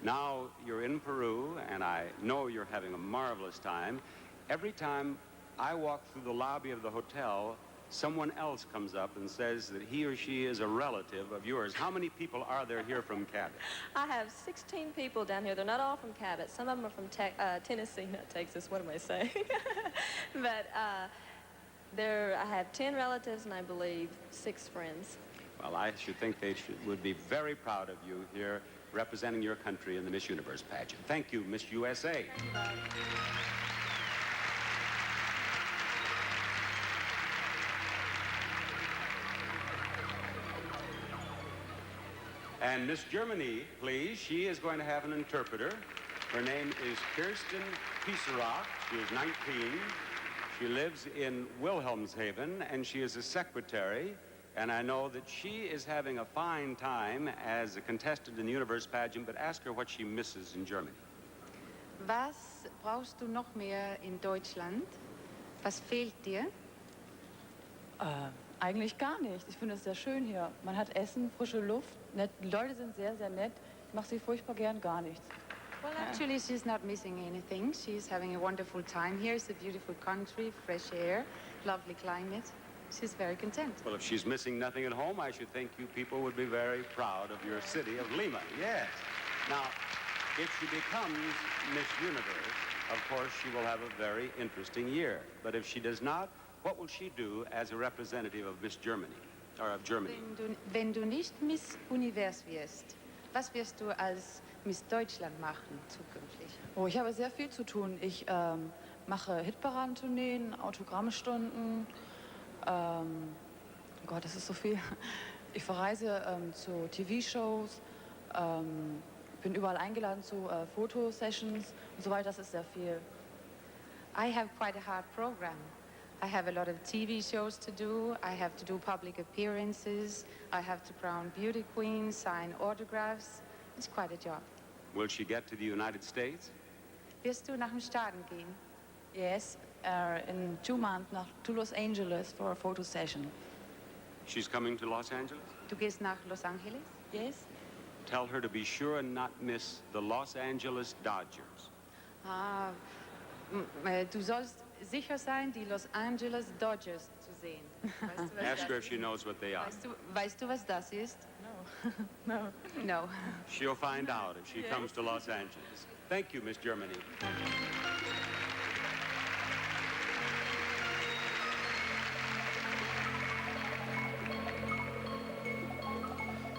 Now you're in Peru, and I know you're having a marvelous time. Every time I walk through the lobby of the hotel, someone else comes up and says that he or she is a relative of yours. How many people are there here from Cabot? I have 16 people down here. They're not all from Cabot. Some of them are from Tennessee, not Texas. What am I saying? But I have 10 relatives and I believe 6 friends. Well, I should think they would be very proud of you here representing your country in the Miss Universe pageant. Thank you, Miss USA. Thank you, Bob. And Miss Germany, please. She is going to have an interpreter. Her name is Kirsten Pieserock. She is 19. She lives in Wilhelmshaven, and she is a secretary. And I know that she is having a fine time as a contestant in the Universe pageant, but ask her what she misses in Germany. Was brauchst du noch mehr in Deutschland? Was fehlt dir? Eigentlich gar nichts. Ich finde es sehr schön hier. Man hat Essen, frische Luft. Nett. Die Leute sind sehr, sehr nett. Ich mache sie furchtbar gern gar nichts. Well, actually, she's not missing anything. She's having a wonderful time here. It's a beautiful country, fresh air, lovely climate. She's very content. Well, if she's missing nothing at home, I should think you people would be very proud of your city of Lima. Yes. Now, if she becomes Miss Universe, of course, she will have a very interesting year. But if she does not, what will she do as a representative of Miss Germany, or of Germany? Wenn du nicht Miss Univers wirst, was wirst du als Miss Deutschland machen zukünftig? Oh, ich habe sehr viel zu tun. Ich mache Hitparadentourneen, Autogrammstunden. Oh Gott, das ist so viel. Ich verreise zu TV-Shows, bin überall eingeladen zu Fotosessions und so weiter. Das ist sehr viel. I have quite a hard program. I have a lot of TV shows to do. I have to do public appearances. I have to crown beauty queens, sign autographs. It's quite a job. Will she get to the United States? Wirst du nach den Staaten gehen? Yes, in 2 months to Los Angeles for a photo session. She's coming to Los Angeles? Du gehst nach Los Angeles? Yes. Tell her to be sure and not miss the Los Angeles Dodgers. Du sollst sicher sein, die Los Angeles Dodgers zu sehen. Weißt du, Ask her if she knows what they are. Weißt du, was das ist? No. No. She'll find out if she comes to Los Angeles. Thank you, Miss Germany.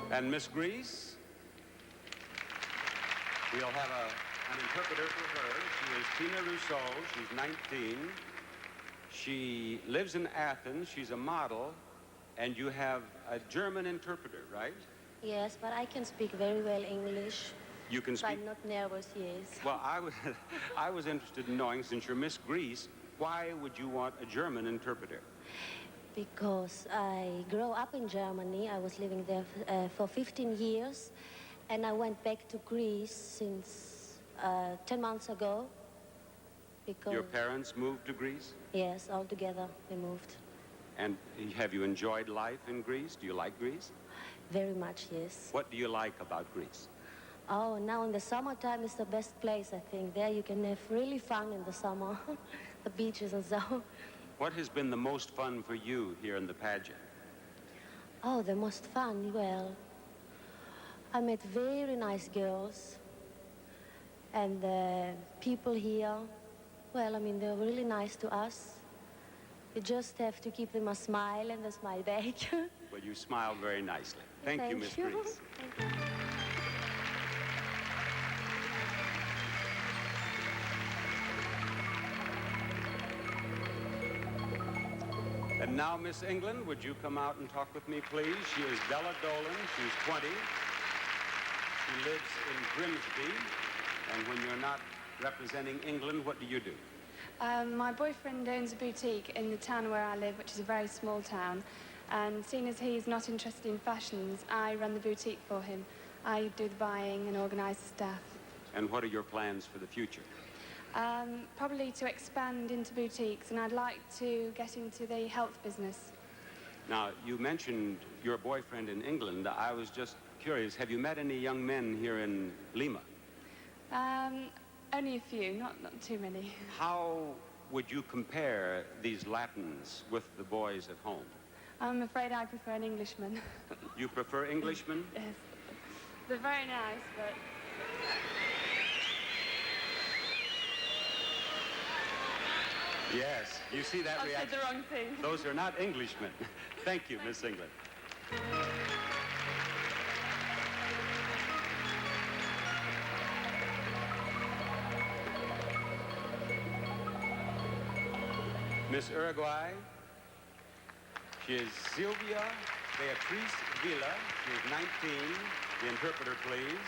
And Miss Greece, we'll have an interpreter for her. She is Tina Rousseau. She's 19. She lives in Athens. She's a model. And you have a German interpreter, right? Yes, but I can speak very well English. You can speak? I'm not nervous, yes. Well, I was interested in knowing, since you're Miss Greece, why would you want a German interpreter? Because I grew up in Germany. I was living there for 15 years. And I went back to Greece since 10 months ago. Because Your parents moved to Greece? Yes, all together they moved. And have you enjoyed life in Greece? Do you like Greece? Very much, yes. What do you like about Greece? Oh, now in the summertime is the best place, I think. There you can have really fun in the summer. The beaches and so. What has been the most fun for you here in the pageant? Oh, the most fun, well, I met very nice girls. And the people here, well, I mean, they're really nice to us. You just have to keep them a smile and a smile back. Well, you smile very nicely. Thank you, Miss Greece. Thank you. And now, Miss England, would you come out and talk with me, please? She is Della Dolan. She's 20. She lives in Grimsby. And when you're not representing England, what do you do? My boyfriend owns a boutique in the town where I live, which is a very small town. And seeing as he's not interested in fashions, I run the boutique for him. I do the buying and organise the staff. And what are your plans for the future? Probably to expand into boutiques, and I'd like to get into the health business. Now, you mentioned your boyfriend in England. I was just curious, have you met any young men here in Lima? Only a few, not too many. How would you compare these Latins with the boys at home? I'm afraid I prefer an Englishman. You prefer Englishmen? Yes. They're very nice, but... Yes, you see that reaction? I said the wrong thing. Those are not Englishmen. Thank you, Miss England. Miss Uruguay, she is Silvia Beatriz Villa. She is 19. The interpreter, please.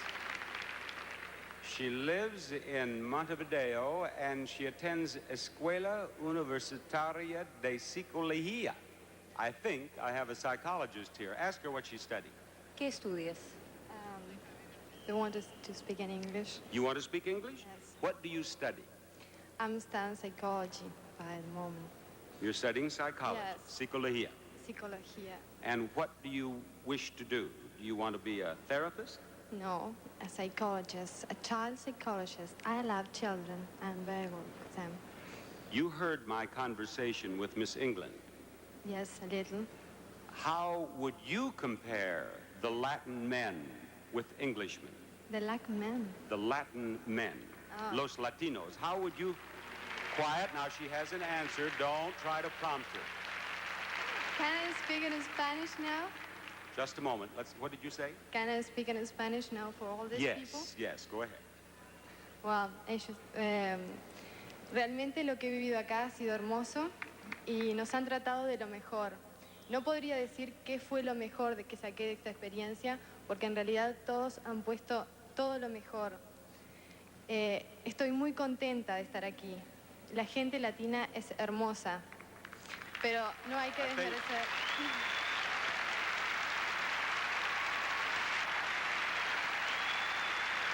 She lives in Montevideo, and she attends Escuela Universitaria de Psicología. I think I have a psychologist here. Ask her what she studied. ¿Qué estudias? I want to speak in English. You want to speak English? Yes. What do you study? I'm studying psychology by the moment. You're studying psychology, Yes. Psicología. Psicología. And what do you wish to do? Do you want to be a therapist? No, a psychologist, a child psychologist. I love children. I'm very good with them. You heard my conversation with Miss England. Yes, a little. How would you compare the Latin men with Englishmen? The Latin men. The Latin men. Oh. Los Latinos. How would you... Quiet, now she hasn't answered. Don't try to prompt her. Can I speak in Spanish now? Just a moment. What did you say? Can I speak in Spanish now for all these people? Yes, go ahead. Wow, ellos, realmente lo que he vivido acá ha sido hermoso y nos han tratado de lo mejor. No podría decir qué fue lo mejor de que saqué de esta experiencia, porque en realidad todos han puesto todo lo mejor. Estoy muy contenta de estar aquí. La gente latina es hermosa, pero no hay que desmerecer.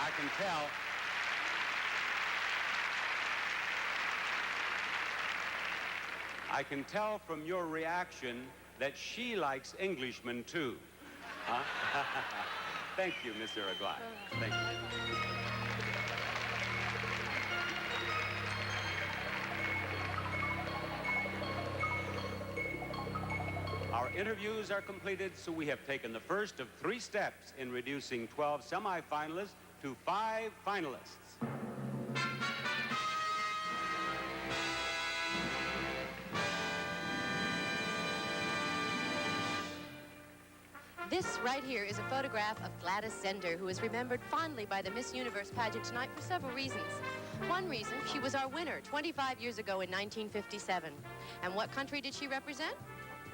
I can tell. I can tell from your reaction that she likes Englishmen too. Huh? Thank you, Miss Uruguay. Thank you. Our interviews are completed, so we have taken the first of 3 steps in reducing 12 semifinalists to 5 finalists. This right here is a photograph of Gladys Zender, who is remembered fondly by the Miss Universe pageant tonight for several reasons. One reason, she was our winner 25 years ago in 1957. And what country did she represent?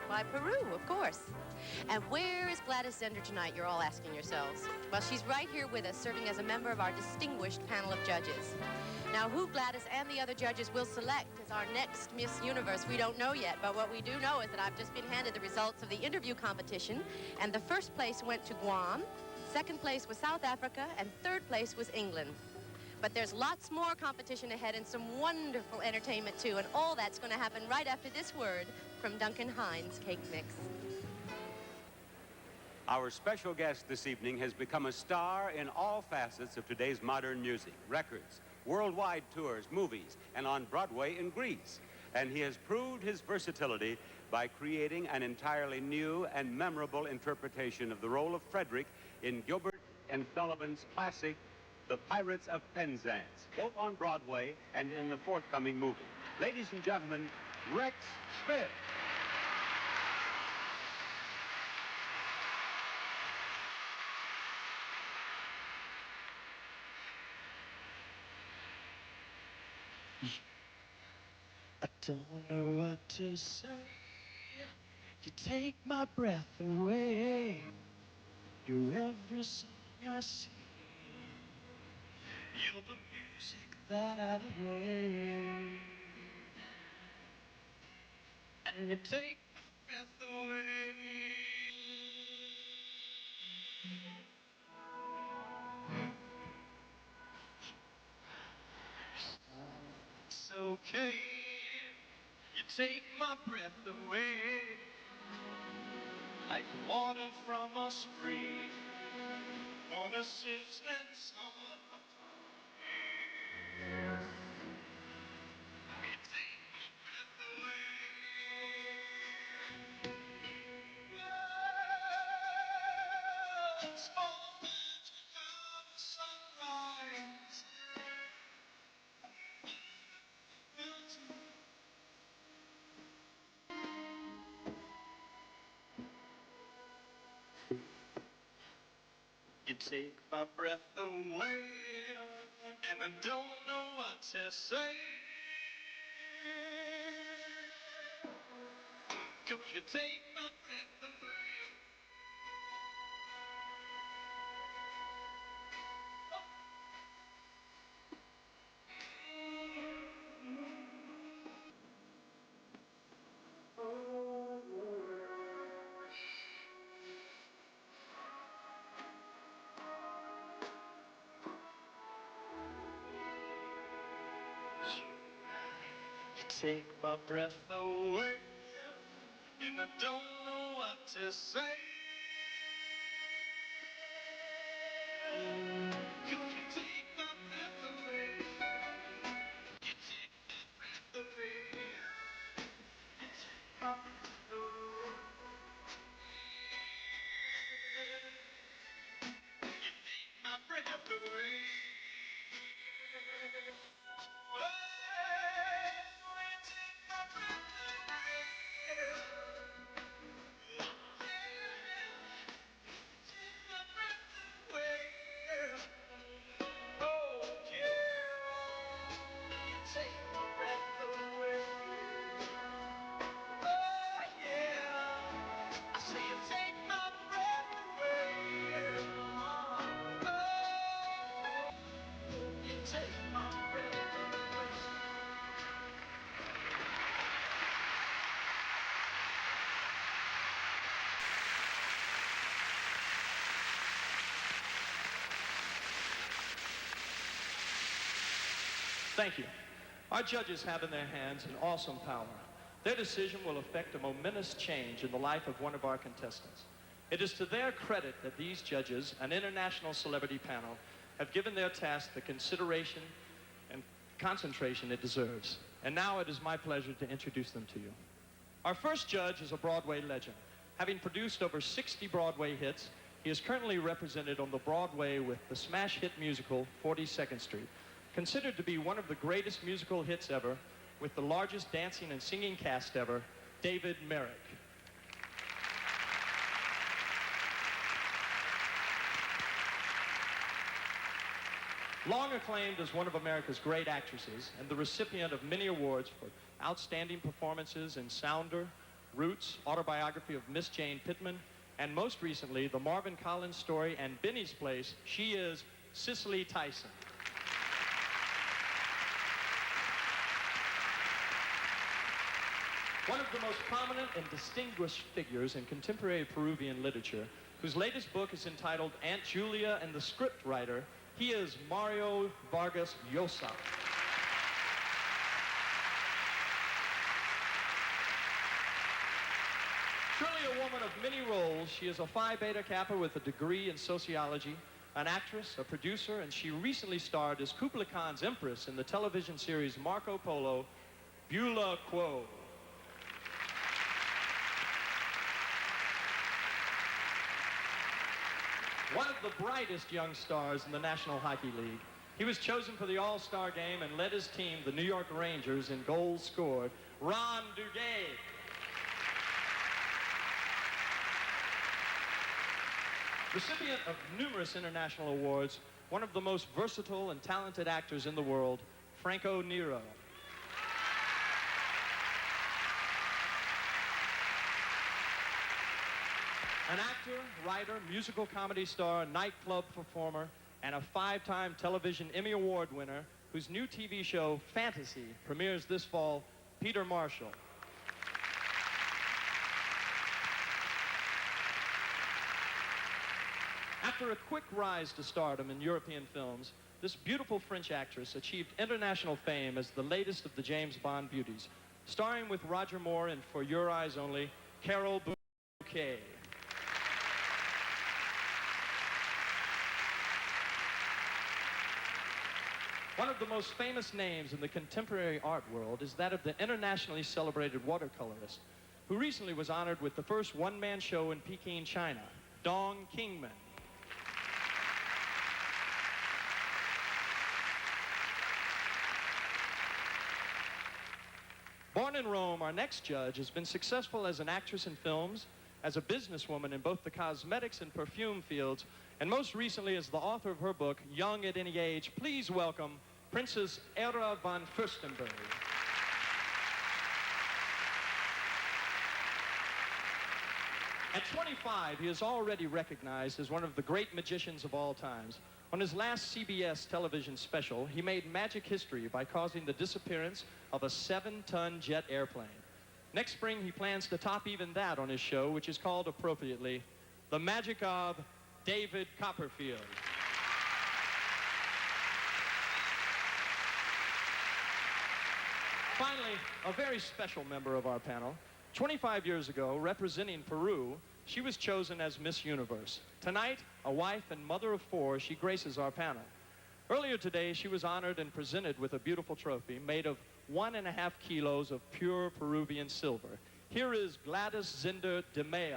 Why, Peru, of course. And where is Gladys Zender tonight, you're all asking yourselves? Well, she's right here with us, serving as a member of our distinguished panel of judges. Now, who Gladys and the other judges will select as our next Miss Universe, we don't know yet, but what we do know is that I've just been handed the results of the interview competition, and the first place went to Guam, second place was South Africa, and third place was England. But there's lots more competition ahead and some wonderful entertainment, too, and all that's going to happen right after this word from Duncan Hines Cake Mix. Our special guest this evening has become a star in all facets of today's modern music, records, worldwide tours, movies, and on Broadway in Greece. And he has proved his versatility by creating an entirely new and memorable interpretation of the role of Frederick in Gilbert and Sullivan's classic, The Pirates of Penzance, both on Broadway and in the forthcoming movie. Ladies and gentlemen, Rex Smith. I don't know what to say. You take my breath away. You're every song I sing. You're the music that I play. And you take my breath away. It's okay. You take my breath away. Like water from a spring on a sizzling sun. You take my breath away. It's all the magic of the sunrise. You take my breath away, and I don't know what to say. 'Cause you take my breath away. You take my breath away, and I don't know what to say. 'Cause you take my breath away. You take my breath away. You take my breath away. You take my breath away. Thank you. Our judges have in their hands an awesome power. Their decision will affect a momentous change in the life of one of our contestants. It is to their credit that these judges, an international celebrity panel, have given their task the consideration and concentration it deserves. And now it is my pleasure to introduce them to you. Our first judge is a Broadway legend. Having produced over 60 Broadway hits, he is currently represented on the Broadway with the smash hit musical 42nd Street. Considered to be one of the greatest musical hits ever, with the largest dancing and singing cast ever, David Merrick. Long acclaimed as one of America's great actresses and the recipient of many awards for outstanding performances in Sounder, Roots, Autobiography of Miss Jane Pittman, and most recently, The Marvin Collins Story and Benny's Place, she is Cicely Tyson. One of the most prominent and distinguished figures in contemporary Peruvian literature, whose latest book is entitled Aunt Julia and the Scriptwriter, he is Mario Vargas Llosa. Truly a woman of many roles, she is a Phi Beta Kappa with a degree in sociology, an actress, a producer, and she recently starred as Kublai Khan's Empress in the television series Marco Polo, Beulah Quo. One of the brightest young stars in the National Hockey League. He was chosen for the All-Star game and led his team, the New York Rangers, in goals scored. Ron Duguay. Recipient of numerous international awards, one of the most versatile and talented actors in the world, Franco Nero. An actor, writer, musical comedy star, nightclub performer, and a 5-time television Emmy Award winner whose new TV show, Fantasy, premieres this fall, Peter Marshall. After a quick rise to stardom in European films, this beautiful French actress achieved international fame as the latest of the James Bond beauties, starring with Roger Moore in For Your Eyes Only, Carol Bouquet. One of the most famous names in the contemporary art world is that of the internationally celebrated watercolorist, who recently was honored with the first one-man show in Peking, China, Dong Kingman. Born in Rome, our next judge has been successful as an actress in films, as a businesswoman in both the cosmetics and perfume fields, and most recently as the author of her book, Young at Any Age. Please welcome Princess Era von Fürstenberg. At 25, he is already recognized as one of the great magicians of all times. On his last CBS television special, he made magic history by causing the disappearance of a 7-ton jet airplane. Next spring, he plans to top even that on his show, which is called appropriately, The Magic of David Copperfield. Finally, a very special member of our panel. 25 years ago, representing Peru, she was chosen as Miss Universe. Tonight, a wife and mother of 4, she graces our panel. Earlier today, she was honored and presented with a beautiful trophy made of 1.5 kilos of pure Peruvian silver. Here is Gladys Zinder de Mea.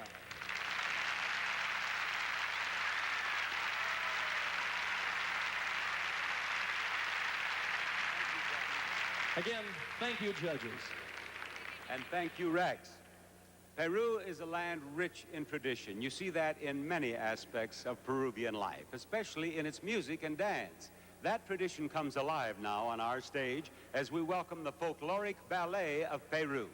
Again, thank you, judges. And thank you, Rex. Peru is a land rich in tradition. You see that in many aspects of Peruvian life, especially in its music and dance. That tradition comes alive now on our stage as we welcome the folkloric ballet of Peru.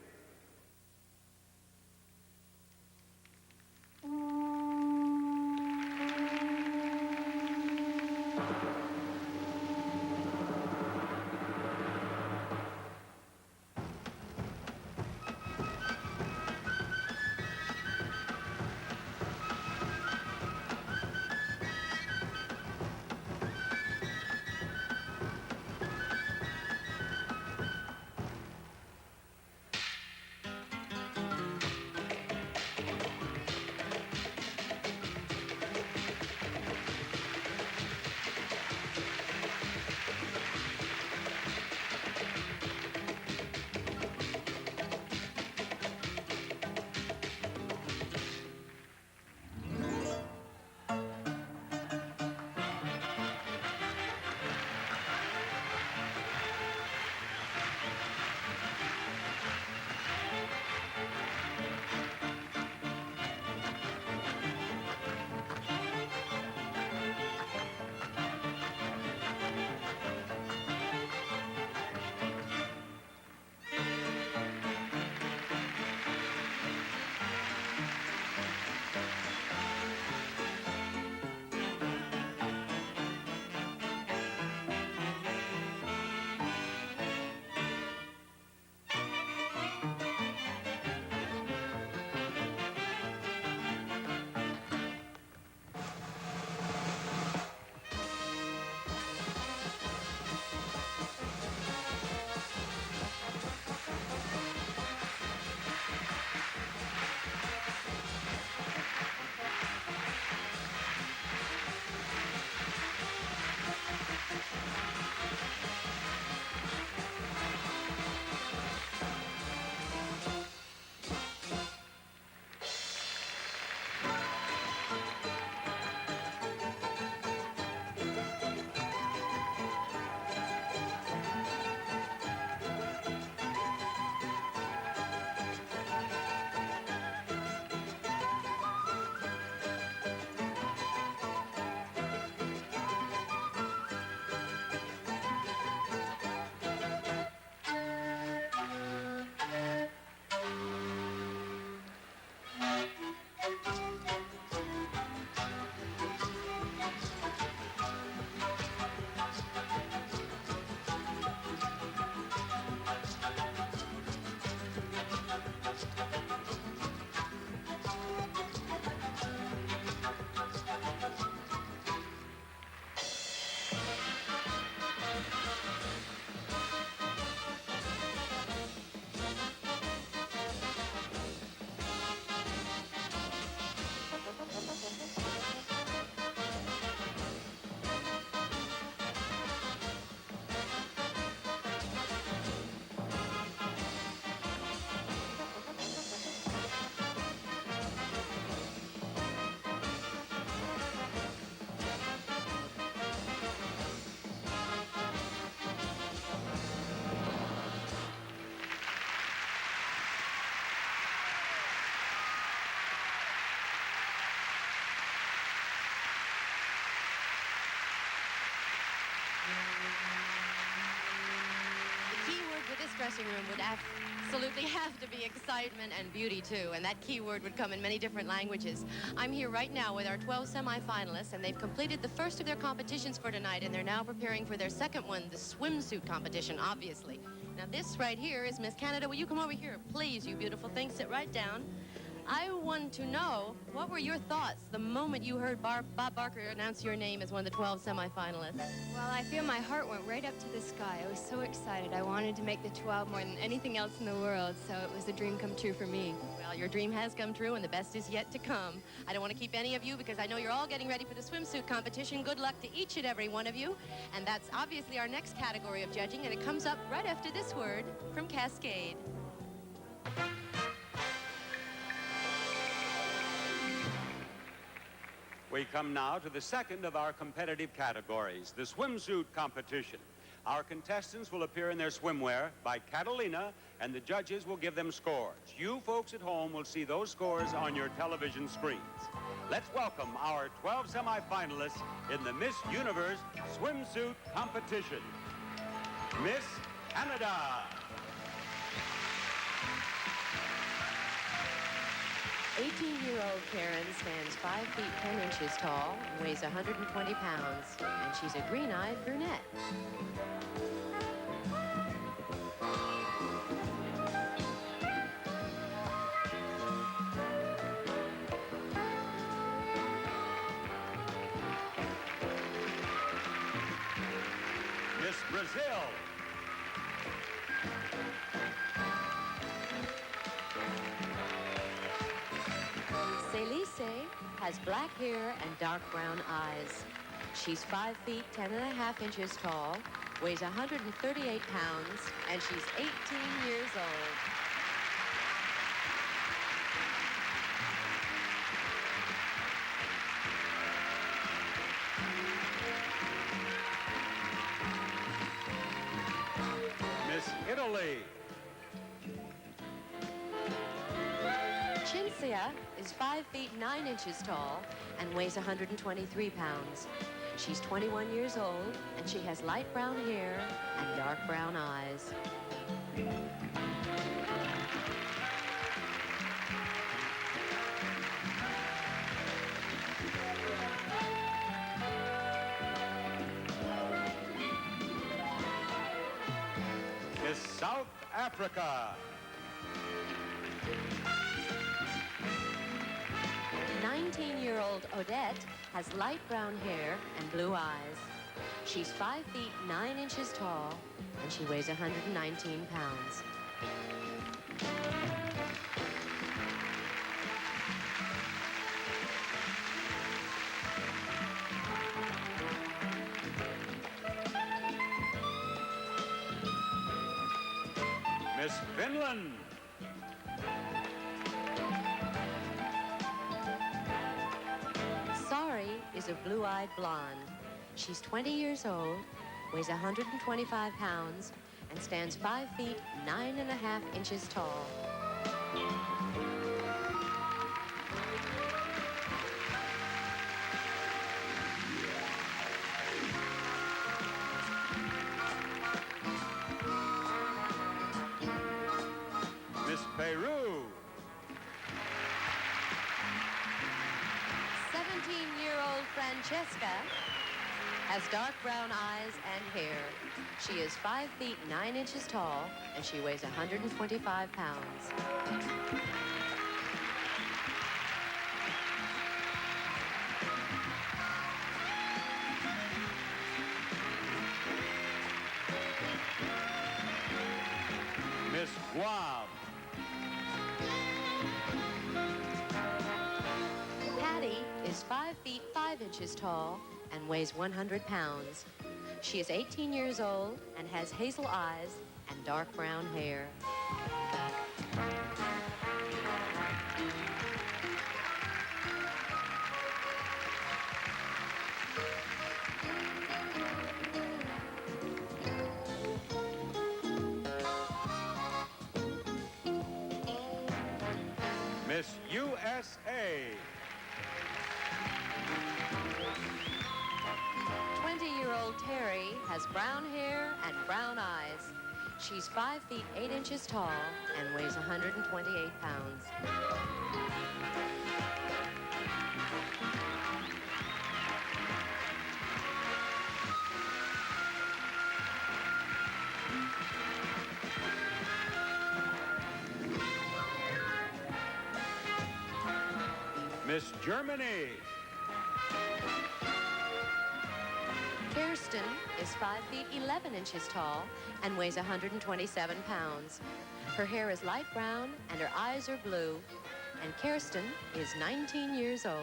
this dressing room would absolutely have to be excitement and beauty, too, and that key word would come in many different languages. I'm here right now with our 12 semifinalists, and they've completed the first of their competitions for tonight, and they're now preparing for their second one, the swimsuit competition, obviously. Now, this right here is Miss Canada. Will you come over here, please, you beautiful thing? Sit right down. I want to know, what were your thoughts the moment you heard Bob Barker announce your name as one of the 12 semifinalists? Well, I feel my heart went right up to the sky. I was so excited. I wanted to make the 12 more than anything else in the world, so it was a dream come true for me. Well, your dream has come true, and the best is yet to come. I don't want to keep any of you because I know you're all getting ready for the swimsuit competition. Good luck to each and every one of you. And that's obviously our next category of judging, and it comes up right after this word from Cascade. We come now to the second of our competitive categories, the swimsuit competition. Our contestants will appear in their swimwear by Catalina, and the judges will give them scores. You folks at home will see those scores on your television screens. Let's welcome our 12 semifinalists in the Miss Universe swimsuit competition. Miss Canada. 18-year-old Karen stands 5 feet 10 inches tall and weighs 120 pounds, and she's a green-eyed brunette. Miss Brazil. Celise has black hair and dark brown eyes. She's 5 feet 10 and a half inches tall, weighs 138 pounds, and she's 18 years old. Miss Italy. Cinzia is 5 feet 9 inches tall and weighs 123 pounds. She's 21 years old, and she has light brown hair and dark brown eyes. Miss South Africa. 19-year-old Odette has light brown hair and blue eyes. She's 5 feet 9 inches tall, and she weighs 119 pounds. Miss Finland. Sari is a blue-eyed blonde. She's 20 years old, weighs 125 pounds, and stands 5 feet 9 and a half inches tall. Miss Peru. 17-year-old Francesca has dark brown eyes and hair. She is 5 feet 9 inches tall, and she weighs 125 pounds. Miss Guam. Patty is 5 feet 5 inches tall and weighs 100 pounds. She is 18 years old and has hazel eyes and dark brown hair. Miss USA. 20-year-old Terry has brown hair and brown eyes. She's 5 feet 8 inches tall and weighs 128 pounds. Miss Germany. Kirsten is 5 feet 11 inches tall and weighs 127 pounds. Her hair is light brown and her eyes are blue. And Kirsten is 19 years old.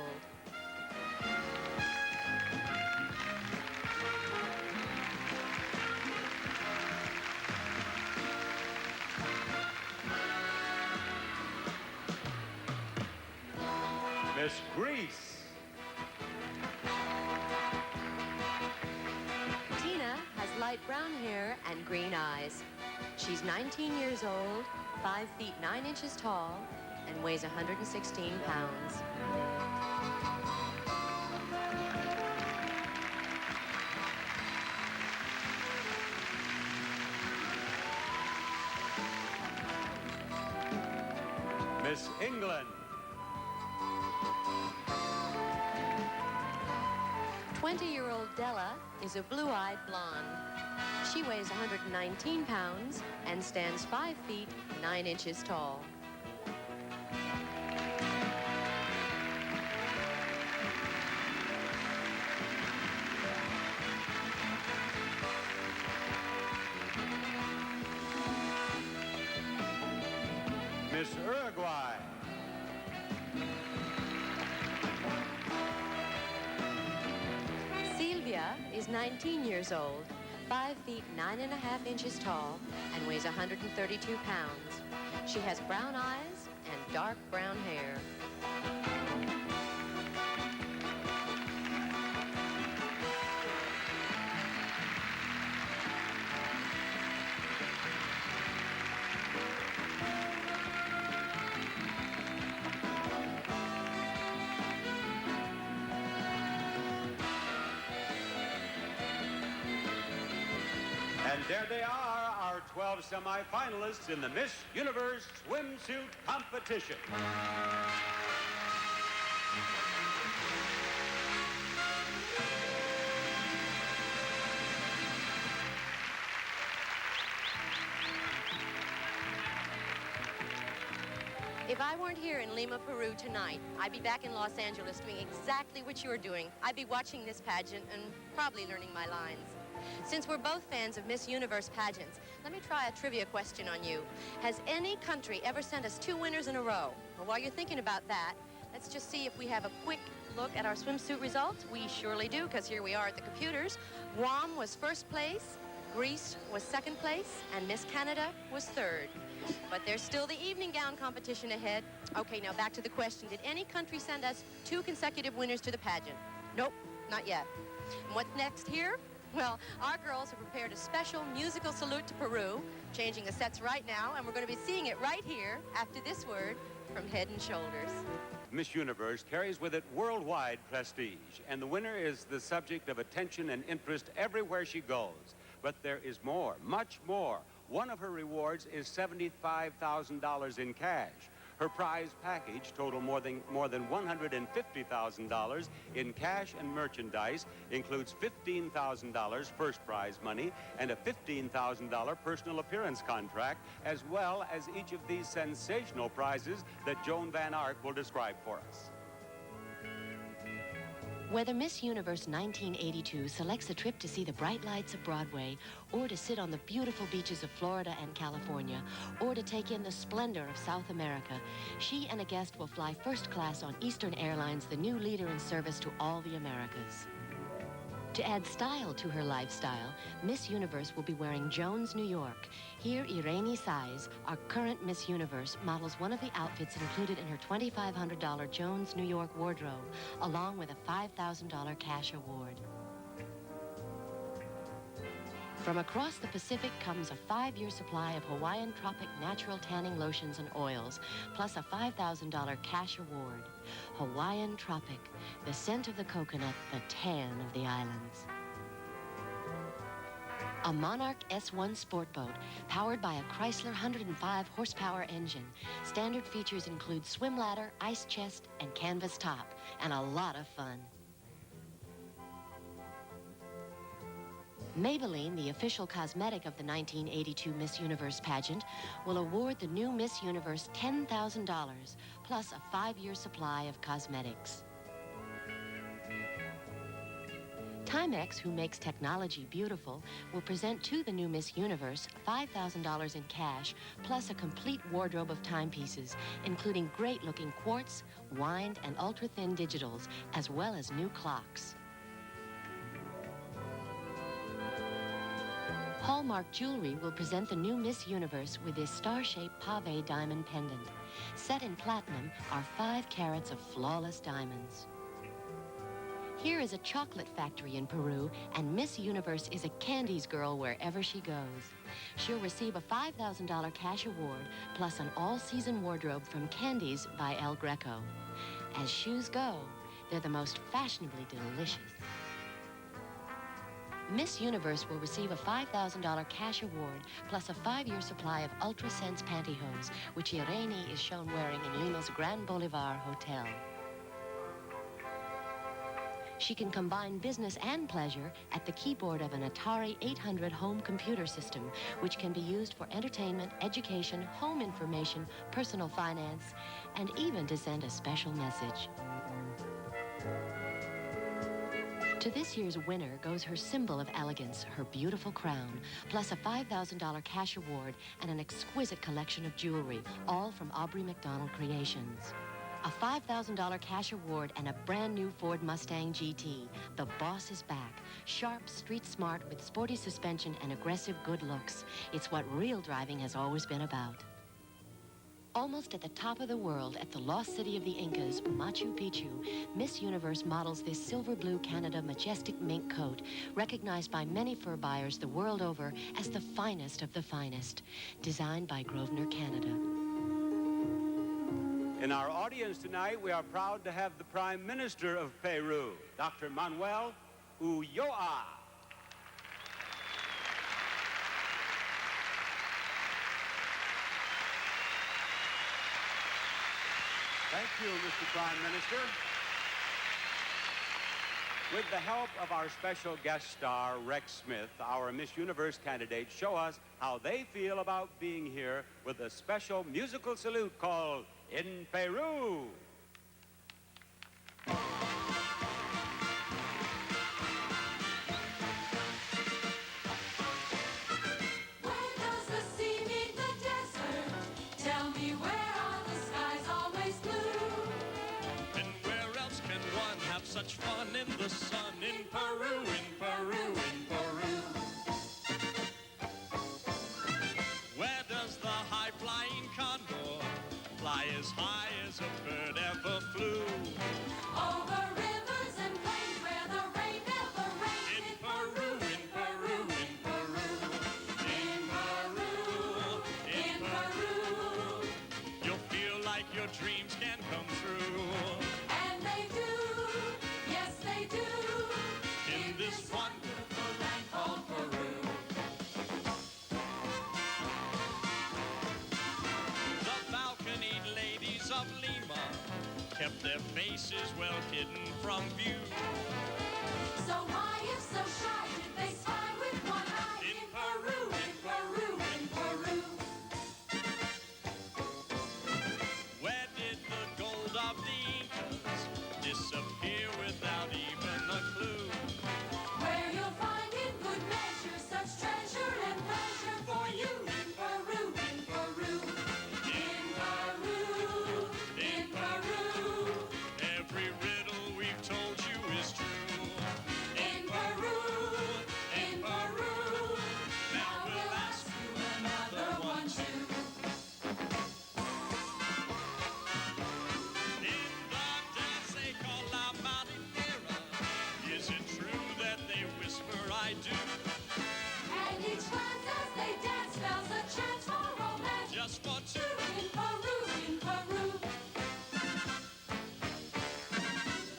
Miss Grease. Tina has light brown hair and green eyes. She's 19 years old, 5 feet 9 inches tall, and weighs 116 pounds. Miss England. 20-year-old Della is a blue-eyed blonde. She weighs 119 pounds and stands 5 feet 9 inches tall. Miss Uruguay. Sylvia is 19 years old, 5 feet 9.5 inches tall, and weighs 132 pounds. She has brown eyes and dark brown hair. And there they are, our 12 semifinalists in the Miss Universe swimsuit competition. If I weren't here in Lima, Peru tonight, I'd be back in Los Angeles doing exactly what you're doing. I'd be watching this pageant and probably learning my lines. Since we're both fans of Miss Universe pageants, let me try a trivia question on you. Has any country ever sent us 2 winners in a row? Well, while you're thinking about that, let's just see if we have a quick look at our swimsuit results. We surely do, because here we are at the computers. Guam was first place, Greece was second place, and Miss Canada was third. But there's still the evening gown competition ahead. Okay, now back to the question. Did any country send us 2 consecutive winners to the pageant? Nope, not yet. And what's next here? Well, our girls have prepared a special musical salute to Peru, changing the sets right now, and we're going to be seeing it right here after this word from Head and Shoulders. Miss Universe carries with it worldwide prestige, and the winner is the subject of attention and interest everywhere she goes. But there is more, much more. One of her rewards is $75,000 in cash. Her prize package total more than $150,000 in cash and merchandise, includes $15,000 first prize money and a $15,000 personal appearance contract, as well as each of these sensational prizes that Joan Van Ark will describe for us. Whether Miss Universe 1982 selects a trip to see the bright lights of Broadway, or to sit on the beautiful beaches of Florida and California, or to take in the splendor of South America, she and a guest will fly first class on Eastern Airlines, the new leader in service to all the Americas. To add style to her lifestyle, Miss Universe will be wearing Jones, New York. Here, Irene Size, our current Miss Universe, models one of the outfits included in her $2,500 Jones, New York wardrobe, along with a $5,000 cash award. From across the Pacific comes a 5-year supply of Hawaiian Tropic natural tanning lotions and oils, plus a $5,000 cash award. Hawaiian Tropic, the scent of the coconut, the tan of the islands. A Monarch S1 sport boat powered by a Chrysler 105 horsepower engine. Standard features include swim ladder, ice chest, and canvas top, and a lot of fun. Maybelline, the official cosmetic of the 1982 Miss Universe pageant, will award the new Miss Universe $10,000 plus a 5-year supply of cosmetics. Timex, who makes technology beautiful, will present to the new Miss Universe $5,000 in cash plus a complete wardrobe of timepieces, including great-looking quartz, wind, and ultra-thin digitals, as well as new clocks. Hallmark Jewelry will present the new Miss Universe with this star-shaped pave diamond pendant. Set in platinum are 5 carats of flawless diamonds. Here is a chocolate factory in Peru, and Miss Universe is a Candies girl wherever she goes. She'll receive a $5,000 cash award, plus an all-season wardrobe from Candies by El Greco. As shoes go, they're the most fashionably delicious. Miss Universe will receive a $5,000 cash award, plus a 5-year supply of Ultra Sense pantyhose, which Irene is shown wearing in Lima's Grand Bolivar Hotel. She can combine business and pleasure at the keyboard of an Atari 800 home computer system, which can be used for entertainment, education, home information, personal finance, and even to send a special message. To this year's winner goes her symbol of elegance, her beautiful crown, plus a $5,000 cash award and an exquisite collection of jewelry, all from Aubrey McDonald Creations. A $5,000 cash award and a brand new Ford Mustang GT. The boss is back. Sharp, street smart, with sporty suspension and aggressive good looks. It's what real driving has always been about. Almost at the top of the world, at the lost city of the Incas, Machu Picchu, Miss Universe models this silver blue Canada majestic mink coat, recognized by many fur buyers the world over as the finest of the finest, designed by Grosvenor Canada. In our audience tonight, we are proud to have the Prime Minister of Peru, Dr. Manuel Ulloa. Thank you, Mr. Prime Minister. With the help of our special guest star, Rex Smith, our Miss Universe candidates show us how they feel about being here with a special musical salute called In Peru. Such fun in the sun in Peru, in Peru, in Peru. Where does the high-flying condor fly as high as a bird ever flew? Over rivers and plains where the rain never rains. In Peru, in Peru, in Peru. In Peru, in Peru. You'll feel like your dreams can come true. And they do. In this wonderful land called Peru. The balconied ladies of Lima kept their faces well hidden from view. So why, if so shy, did they spy with one eye? In Peru, in Peru, in Peru. Where did the gold of the Incas disappear without even a clue? Where you'll find in good measure such treasure and pleasure for you. In Peru, in Peru. In Peru, in Peru. Every riddle we've told you is true. In Peru, in Peru. Now we'll ask you another one too. In the dance they call La Marinera, is it true that they whisper I do? And each glance as they dance spells a chance for romance. Just for two. In Peru, in Peru.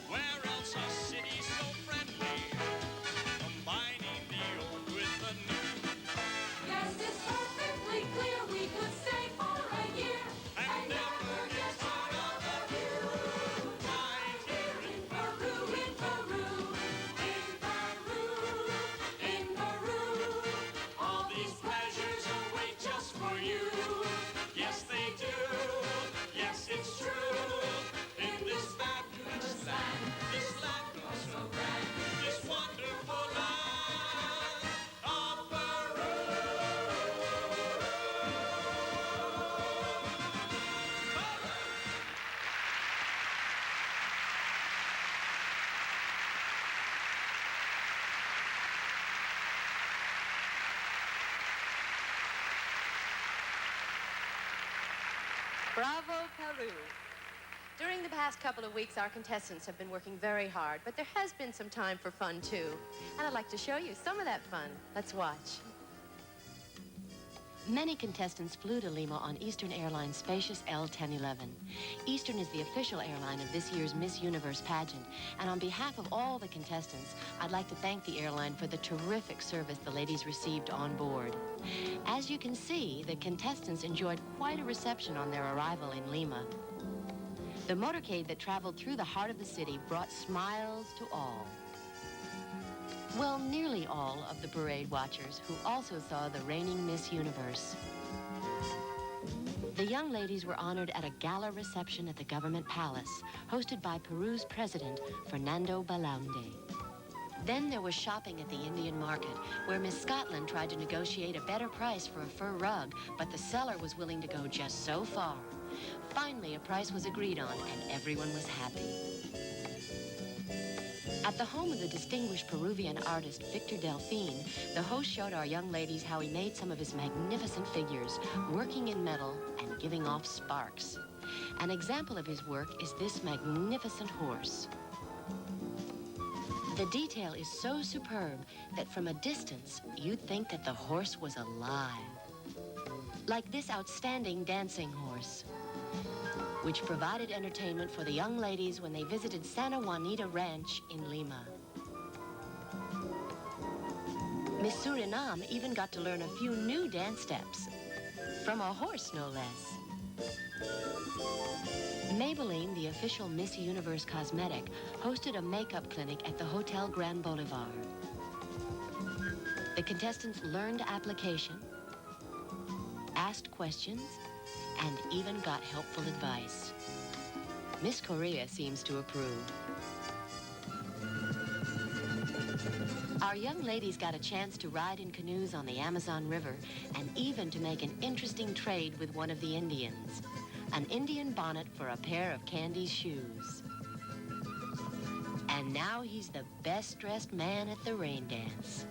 Where else a city so friendly, combining the old with the new? Bravo, Peru. During the past couple of weeks, our contestants have been working very hard, but there has been some time for fun, too. And I'd like to show you some of that fun. Let's watch. Many contestants flew to Lima on Eastern Airlines' spacious L-1011. Eastern is the official airline of this year's Miss Universe pageant, and on behalf of all the contestants, I'd like to thank the airline for the terrific service the ladies received on board. As you can see, the contestants enjoyed quite a reception on their arrival in Lima. The motorcade that traveled through the heart of the city brought smiles to all. Well, nearly all of the parade watchers who also saw the reigning Miss Universe. The young ladies were honored at a gala reception at the government palace, hosted by Peru's president, Fernando Belaunde. Then there was shopping at the Indian market, where Miss Scotland tried to negotiate a better price for a fur rug, but the seller was willing to go just so far. Finally, a price was agreed on, and everyone was happy. At the home of the distinguished Peruvian artist Victor Delphine, the host showed our young ladies how he made some of his magnificent figures, working in metal and giving off sparks. An example of his work is this magnificent horse. The detail is so superb that from a distance, you'd think that the horse was alive. Like this outstanding dancing horse, which provided entertainment for the young ladies when they visited Santa Juanita Ranch in Lima. Miss Suriname even got to learn a few new dance steps, from a horse no less. Maybelline, the official Miss Universe cosmetic, hosted a makeup clinic at the Hotel Grand Boulevard. The contestants learned application, asked questions, and even got helpful advice. Miss Korea seems to approve. Our young ladies got a chance to ride in canoes on the Amazon River and even to make an interesting trade with one of the Indians. An Indian bonnet for a pair of Candy's shoes. And now he's the best-dressed man at the rain dance.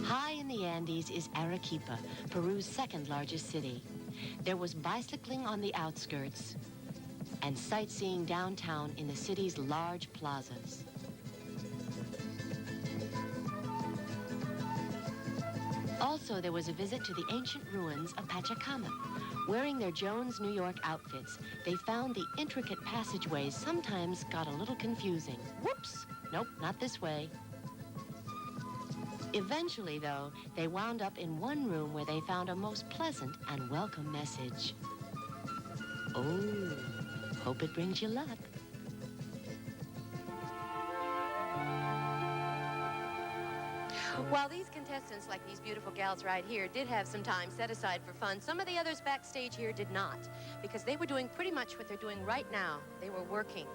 High in the Andes is Arequipa, Peru's second-largest city. There was bicycling on the outskirts and sightseeing downtown in the city's large plazas. Also, there was a visit to the ancient ruins of Pachacama. Wearing their Jones, New York outfits, they found the intricate passageways sometimes got a little confusing. Whoops! Nope, not this way. Eventually, though, they wound up in one room where they found a most pleasant and welcome message. Oh, hope it brings you luck. While these contestants, like these beautiful gals right here, did have some time set aside for fun, some of the others backstage here did not, because they were doing pretty much what they're doing right now. They were working.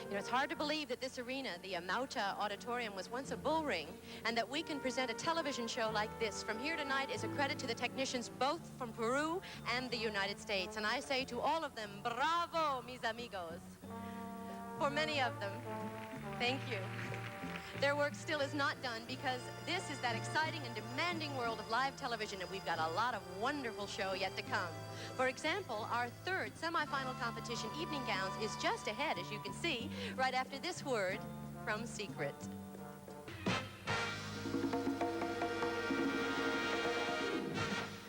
You know, it's hard to believe that this arena, the Amauta Auditorium, was once a bull ring, and that we can present a television show like this from here tonight is a credit to the technicians both from Peru and the United States. And I say to all of them, bravo, mis amigos. For many of them, thank you. Their work still is not done because this is that exciting and demanding world of live television, and we've got a lot of wonderful show yet to come. For example, our third semifinal competition, Evening Gowns, is just ahead, as you can see, right after this word from Secret.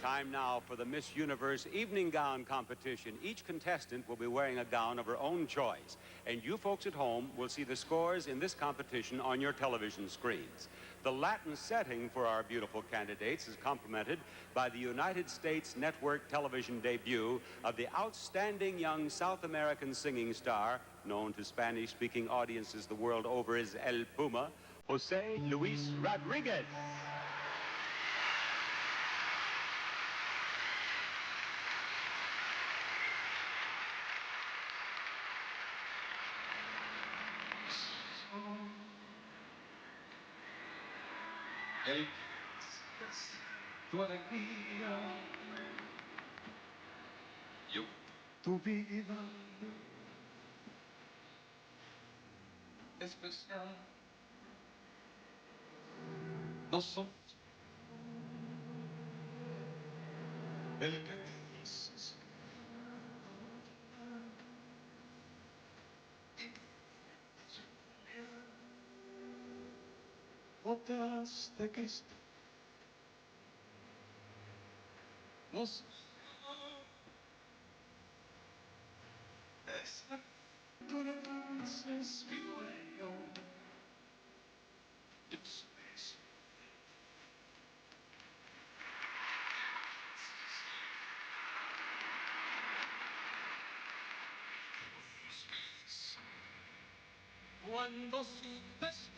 Time now for the Miss Universe Evening Gown Competition. Each contestant will be wearing a gown of her own choice. And you folks at home will see the scores in this competition on your television screens. The Latin setting for our beautiful candidates is complemented by the United States network television debut of the outstanding young South American singing star, known to Spanish-speaking audiences the world over as El Puma, Jose Luis Rodriguez. Tu alegría, tu vida especial. Nosotros Botas de Cristo. Nos esa cultura dulce es mi dueño. Yo soy eso. Cuando subes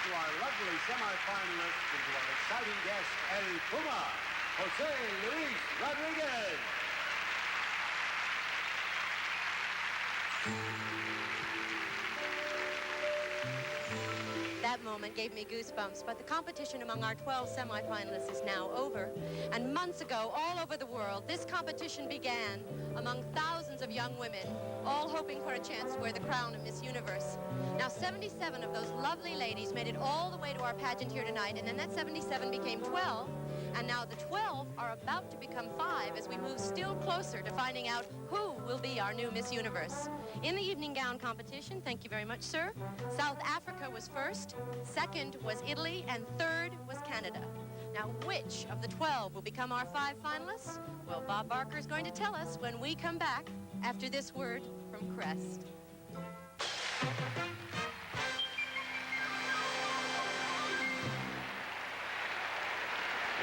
to our lovely semifinalists and to our exciting guest, El Puma, Jose Luis Rodriguez. That moment gave me goosebumps, but the competition among our 12 semifinalists is now over. And months ago, all over the world, this competition began among thousands of young women, all hoping for a chance to wear the crown of Miss Universe. Now, 77 of those lovely ladies made it all the way to our pageant here tonight, and then that 77 became 12, and now the 12 are about to become 5 as we move still closer to finding out who will be our new Miss Universe. In the evening gown competition, thank you very much, sir, South Africa was first, second was Italy, and third was Canada. Now, which of the 12 will become our 5 finalists? Well, Bob Barker is going to tell us when we come back after this word from Crest.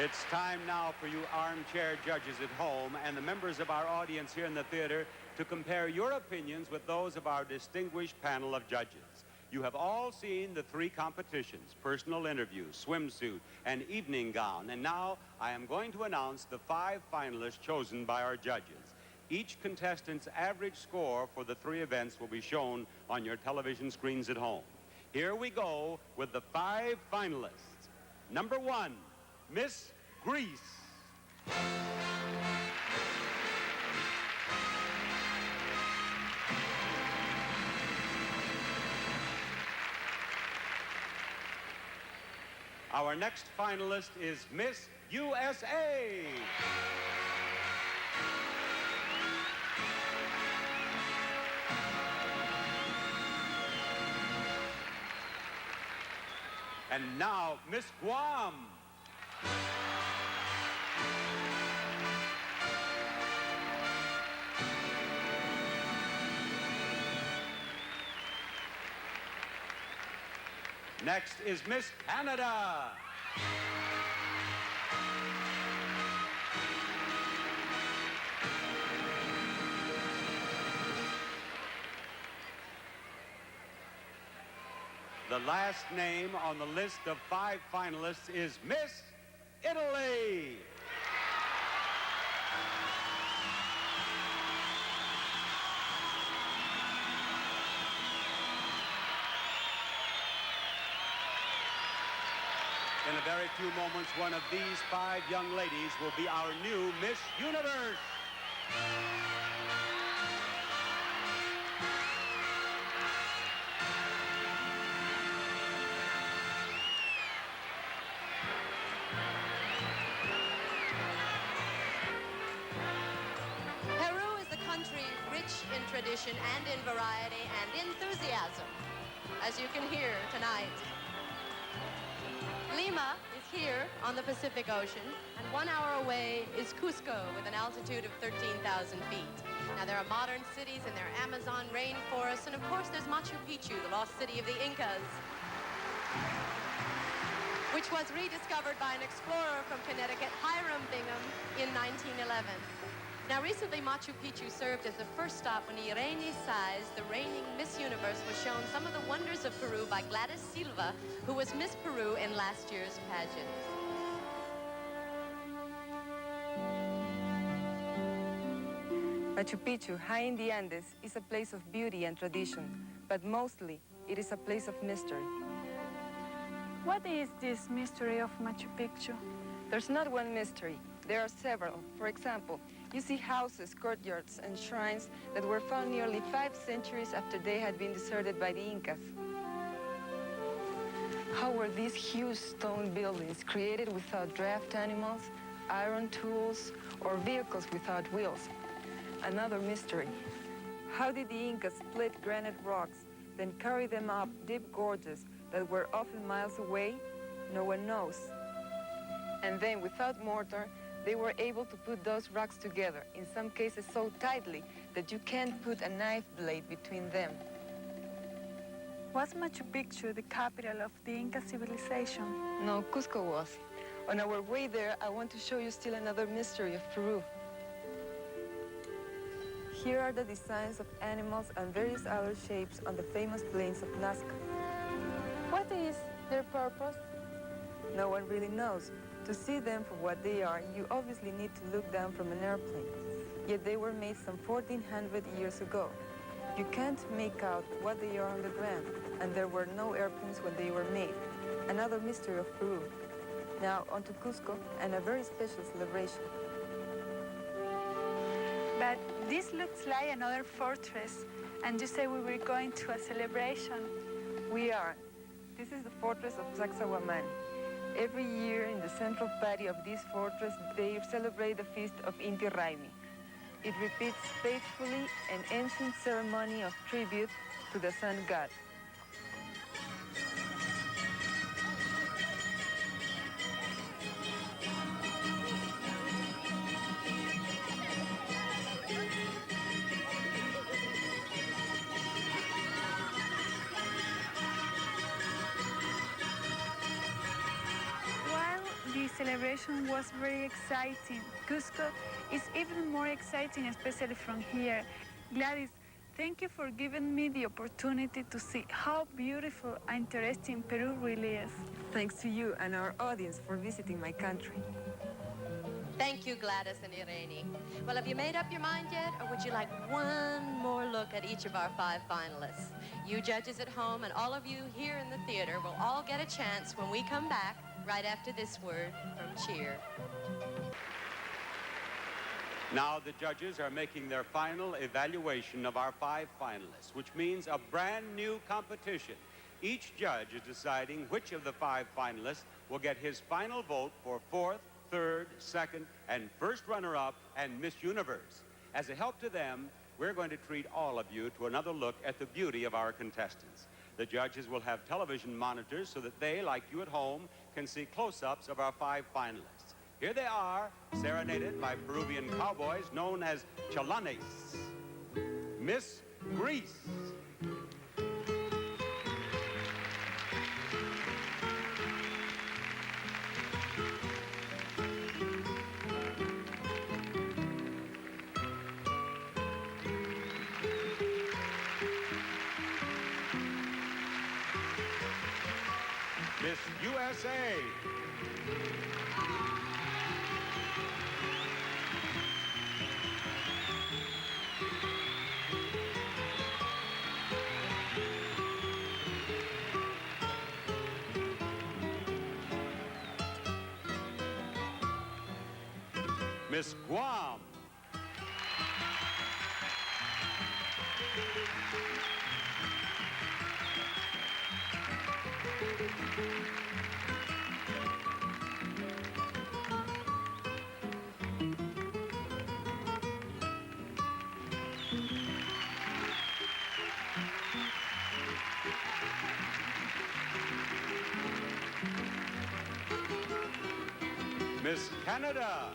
It's time now for you armchair judges at home and the members of our audience here in the theater to compare your opinions with those of our distinguished panel of judges. You have all seen the 3 competitions, personal interview, swimsuit, and evening gown. And now I am going to announce the 5 finalists chosen by our judges. Each contestant's average score for the 3 events will be shown on your television screens at home. Here we go with the 5 finalists. Number 1, Miss Greece. Our next finalist is Miss USA. And now, Miss Guam. Next is Miss Canada. The last name on the list of 5 finalists is Miss Italy. In a very few moments, one of these 5 young ladies will be our new Miss Universe. Peru is a country rich in tradition and in variety and enthusiasm, as you can hear tonight. Lima is here on the Pacific Ocean, and 1 hour away is Cusco with an altitude of 13,000 feet. Now, there are modern cities and there are Amazon rainforests, and of course there's Machu Picchu, the lost city of the Incas, which was rediscovered by an explorer from Connecticut, Hiram Bingham, in 1911. Now, recently, Machu Picchu served as the first stop when Irene Sáez, the reigning Miss Universe, was shown some of the wonders of Peru by Gladys Silva, who was Miss Peru in last year's pageant. Machu Picchu, high in the Andes, is a place of beauty and tradition, but mostly it is a place of mystery. What is this mystery of Machu Picchu? There's not one mystery. There are several. For example, you see houses, courtyards, and shrines that were found nearly 5 centuries after they had been deserted by the Incas. How were these huge stone buildings created without draft animals, iron tools, or vehicles without wheels? Another mystery. How did the Incas split granite rocks, then carry them up deep gorges that were often miles away? No one knows. And then, without mortar, they were able to put those rocks together, in some cases so tightly that you can't put a knife blade between them. Was Machu Picchu the capital of the Inca civilization? No, Cusco was. On our way there, I want to show you still another mystery of Peru. Here are the designs of animals and various other shapes on the famous plains of Nazca. What is their purpose? No one really knows. To see them for what they are, you obviously need to look down from an airplane. Yet they were made some 1,400 years ago. You can't make out what they are on the ground, and there were no airplanes when they were made. Another mystery of Peru. Now on to Cusco and a very special celebration. But this looks like another fortress, and you say we were going to a celebration. We are. This is the fortress of Sacsayhuamán. Every year in the central patio of this fortress, they celebrate the feast of Inti Raymi. It repeats faithfully an ancient ceremony of tribute to the sun god. While the celebration was very exciting, Cusco is even more exciting, especially from here. Gladys, thank you for giving me the opportunity to see how beautiful and interesting Peru really is. Thanks to you and our audience for visiting my country. Thank you, Gladys and Irene. Well, have you made up your mind yet, or would you like one more look at each of our 5 finalists? You judges at home and all of you here in the theater will all get a chance when we come back right after this word from Cheer. Now the judges are making their final evaluation of our 5 finalists, which means a brand new competition. Each judge is deciding which of the 5 finalists will get his final vote for 4th, 3rd, 2nd, and 1st runner-up and Miss Universe. As a help to them, we're going to treat all of you to another look at the beauty of our contestants. The judges will have television monitors so that they, like you at home, can see close-ups of our 5 finalists. Here they are, serenaded by Peruvian cowboys known as chalanes. Miss Grease. Miss USA. Miss Guam. Miss Canada.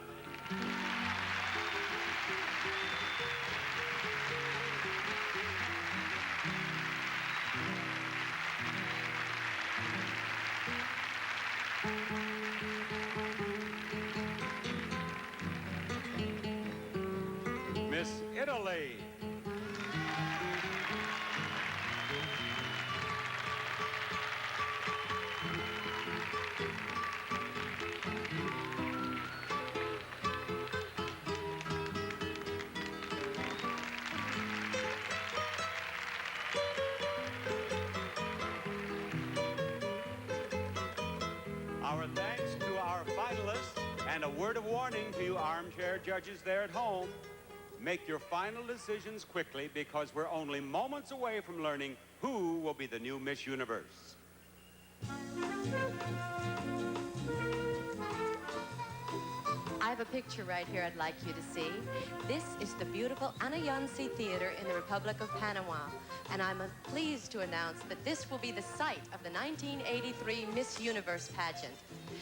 Miss Italy. Our thanks to our finalists, and a word of warning to you armchair judges there at home. Make your final decisions quickly, because we're only moments away from learning who will be the new Miss Universe. I have a picture right here I'd like you to see. This is the beautiful Anayansi Theater in the Republic of Panama. And I'm pleased to announce that this will be the site of the 1983 Miss Universe pageant.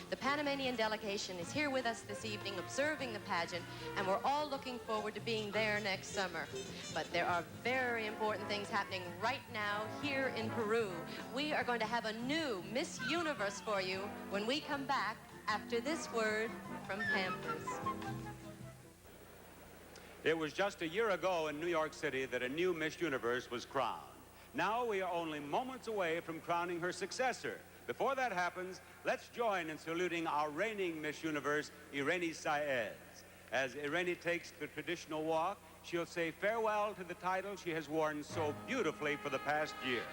The Panamanian delegation is here with us this evening observing the pageant, and we're all looking forward to being there next summer. But there are very important things happening right now here in Peru. We are going to have a new Miss Universe for you when we come back after this word from Pampers. It was just a year ago in New York City that a new Miss Universe was crowned. Now we are only moments away from crowning her successor. Before that happens, let's join in saluting our reigning Miss Universe, Irene Saez. As Irene takes the traditional walk, she'll say farewell to the title she has worn so beautifully for the past year.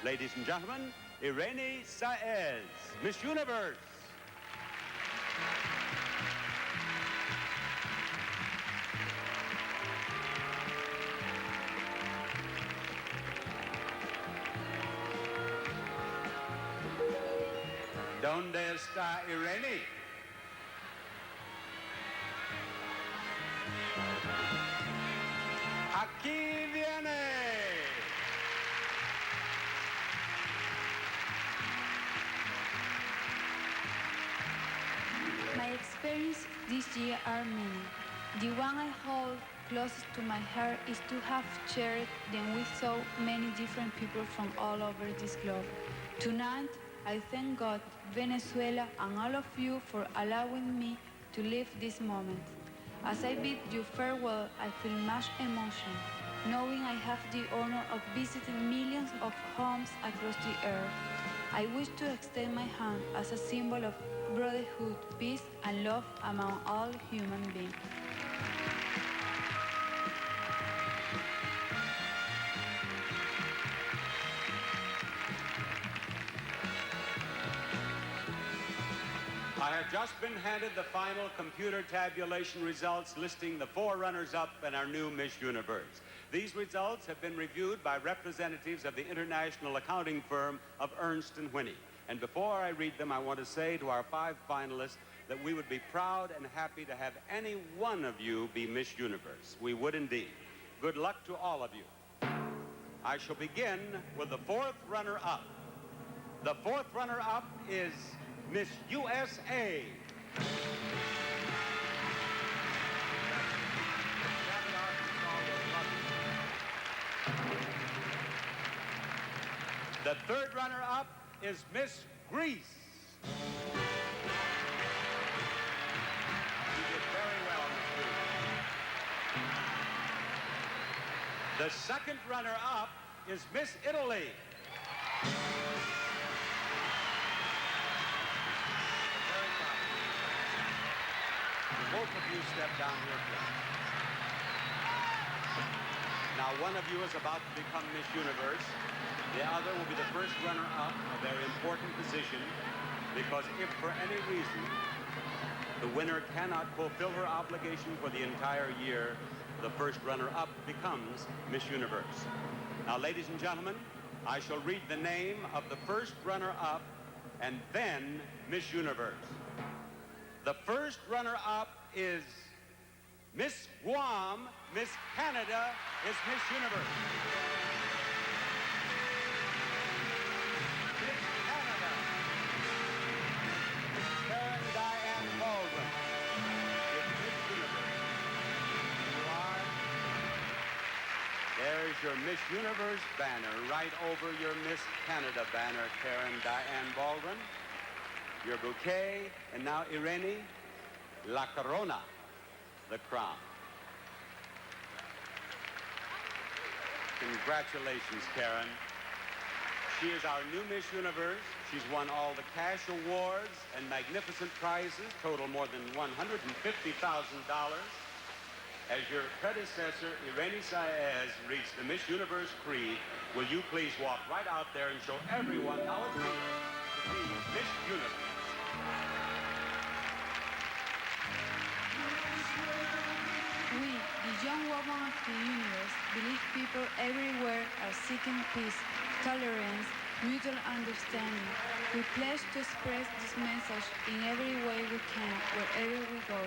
Ladies and gentlemen, Irene Saez, Miss Universe. ¿Dónde está Irene? Aquí viene. My experience this year are many. The one I hold closest to my heart is to have shared them with so many different people from all over this globe. Tonight, I thank God, Venezuela, and all of you for allowing me to live this moment. As I bid you farewell, I feel much emotion, knowing I have the honor of visiting millions of homes across the earth. I wish to extend my hand as a symbol of brotherhood, peace, and love among all human beings. I have just been handed the final computer tabulation results listing the 4 runners-up in our new Miss Universe. These results have been reviewed by representatives of the international accounting firm of Ernst & Whinney. And before I read them, I want to say to our 5 finalists that we would be proud and happy to have any one of you be Miss Universe. We would indeed. Good luck to all of you. I shall begin with the 4th runner-up. The 4th runner-up is Miss USA. The 3rd runner-up is Miss Greece. You did very well, Miss Greece. The 2nd runner-up is Miss Italy. Both of you step down here, please. Now, one of you is about to become Miss Universe. The other will be the first runner-up, a very important position, because if for any reason the winner cannot fulfill her obligation for the entire year, the first runner-up becomes Miss Universe. Now, ladies and gentlemen, I shall read the name of the first runner-up and then Miss Universe. The first runner-up is Miss Guam. Miss Canada is Miss Universe. Miss Canada, Karen Diane Baldwin is Miss Universe. You are. There's your Miss Universe banner right over your Miss Canada banner, Karen Diane Baldwin. Your bouquet, and now Irene, La Corona, the crown. Congratulations, Karen. She is our new Miss Universe. She's won all the cash awards and magnificent prizes, total more than $150,000. As your predecessor, Irene Saez, reached the Miss Universe creed, will you please walk right out there and show everyone how it feels to be Miss Universe? We, the young women of the universe, believe people everywhere are seeking peace, tolerance, mutual understanding. We pledge to express this message in every way we can, wherever we go.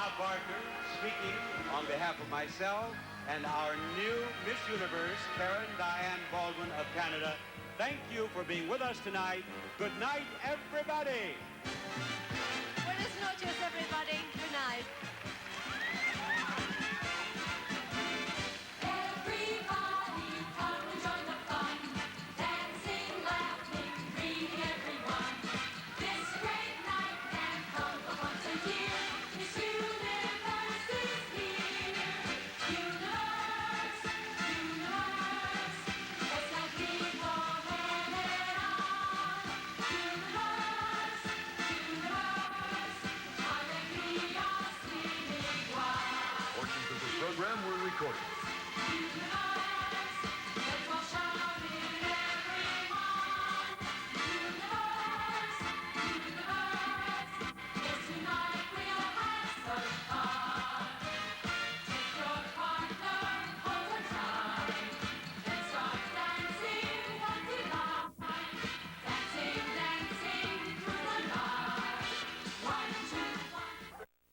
Bob Barker speaking on behalf of myself and our new Miss Universe, Karen Diane Baldwin of Canada. Thank you for being with us tonight. Good night, everybody.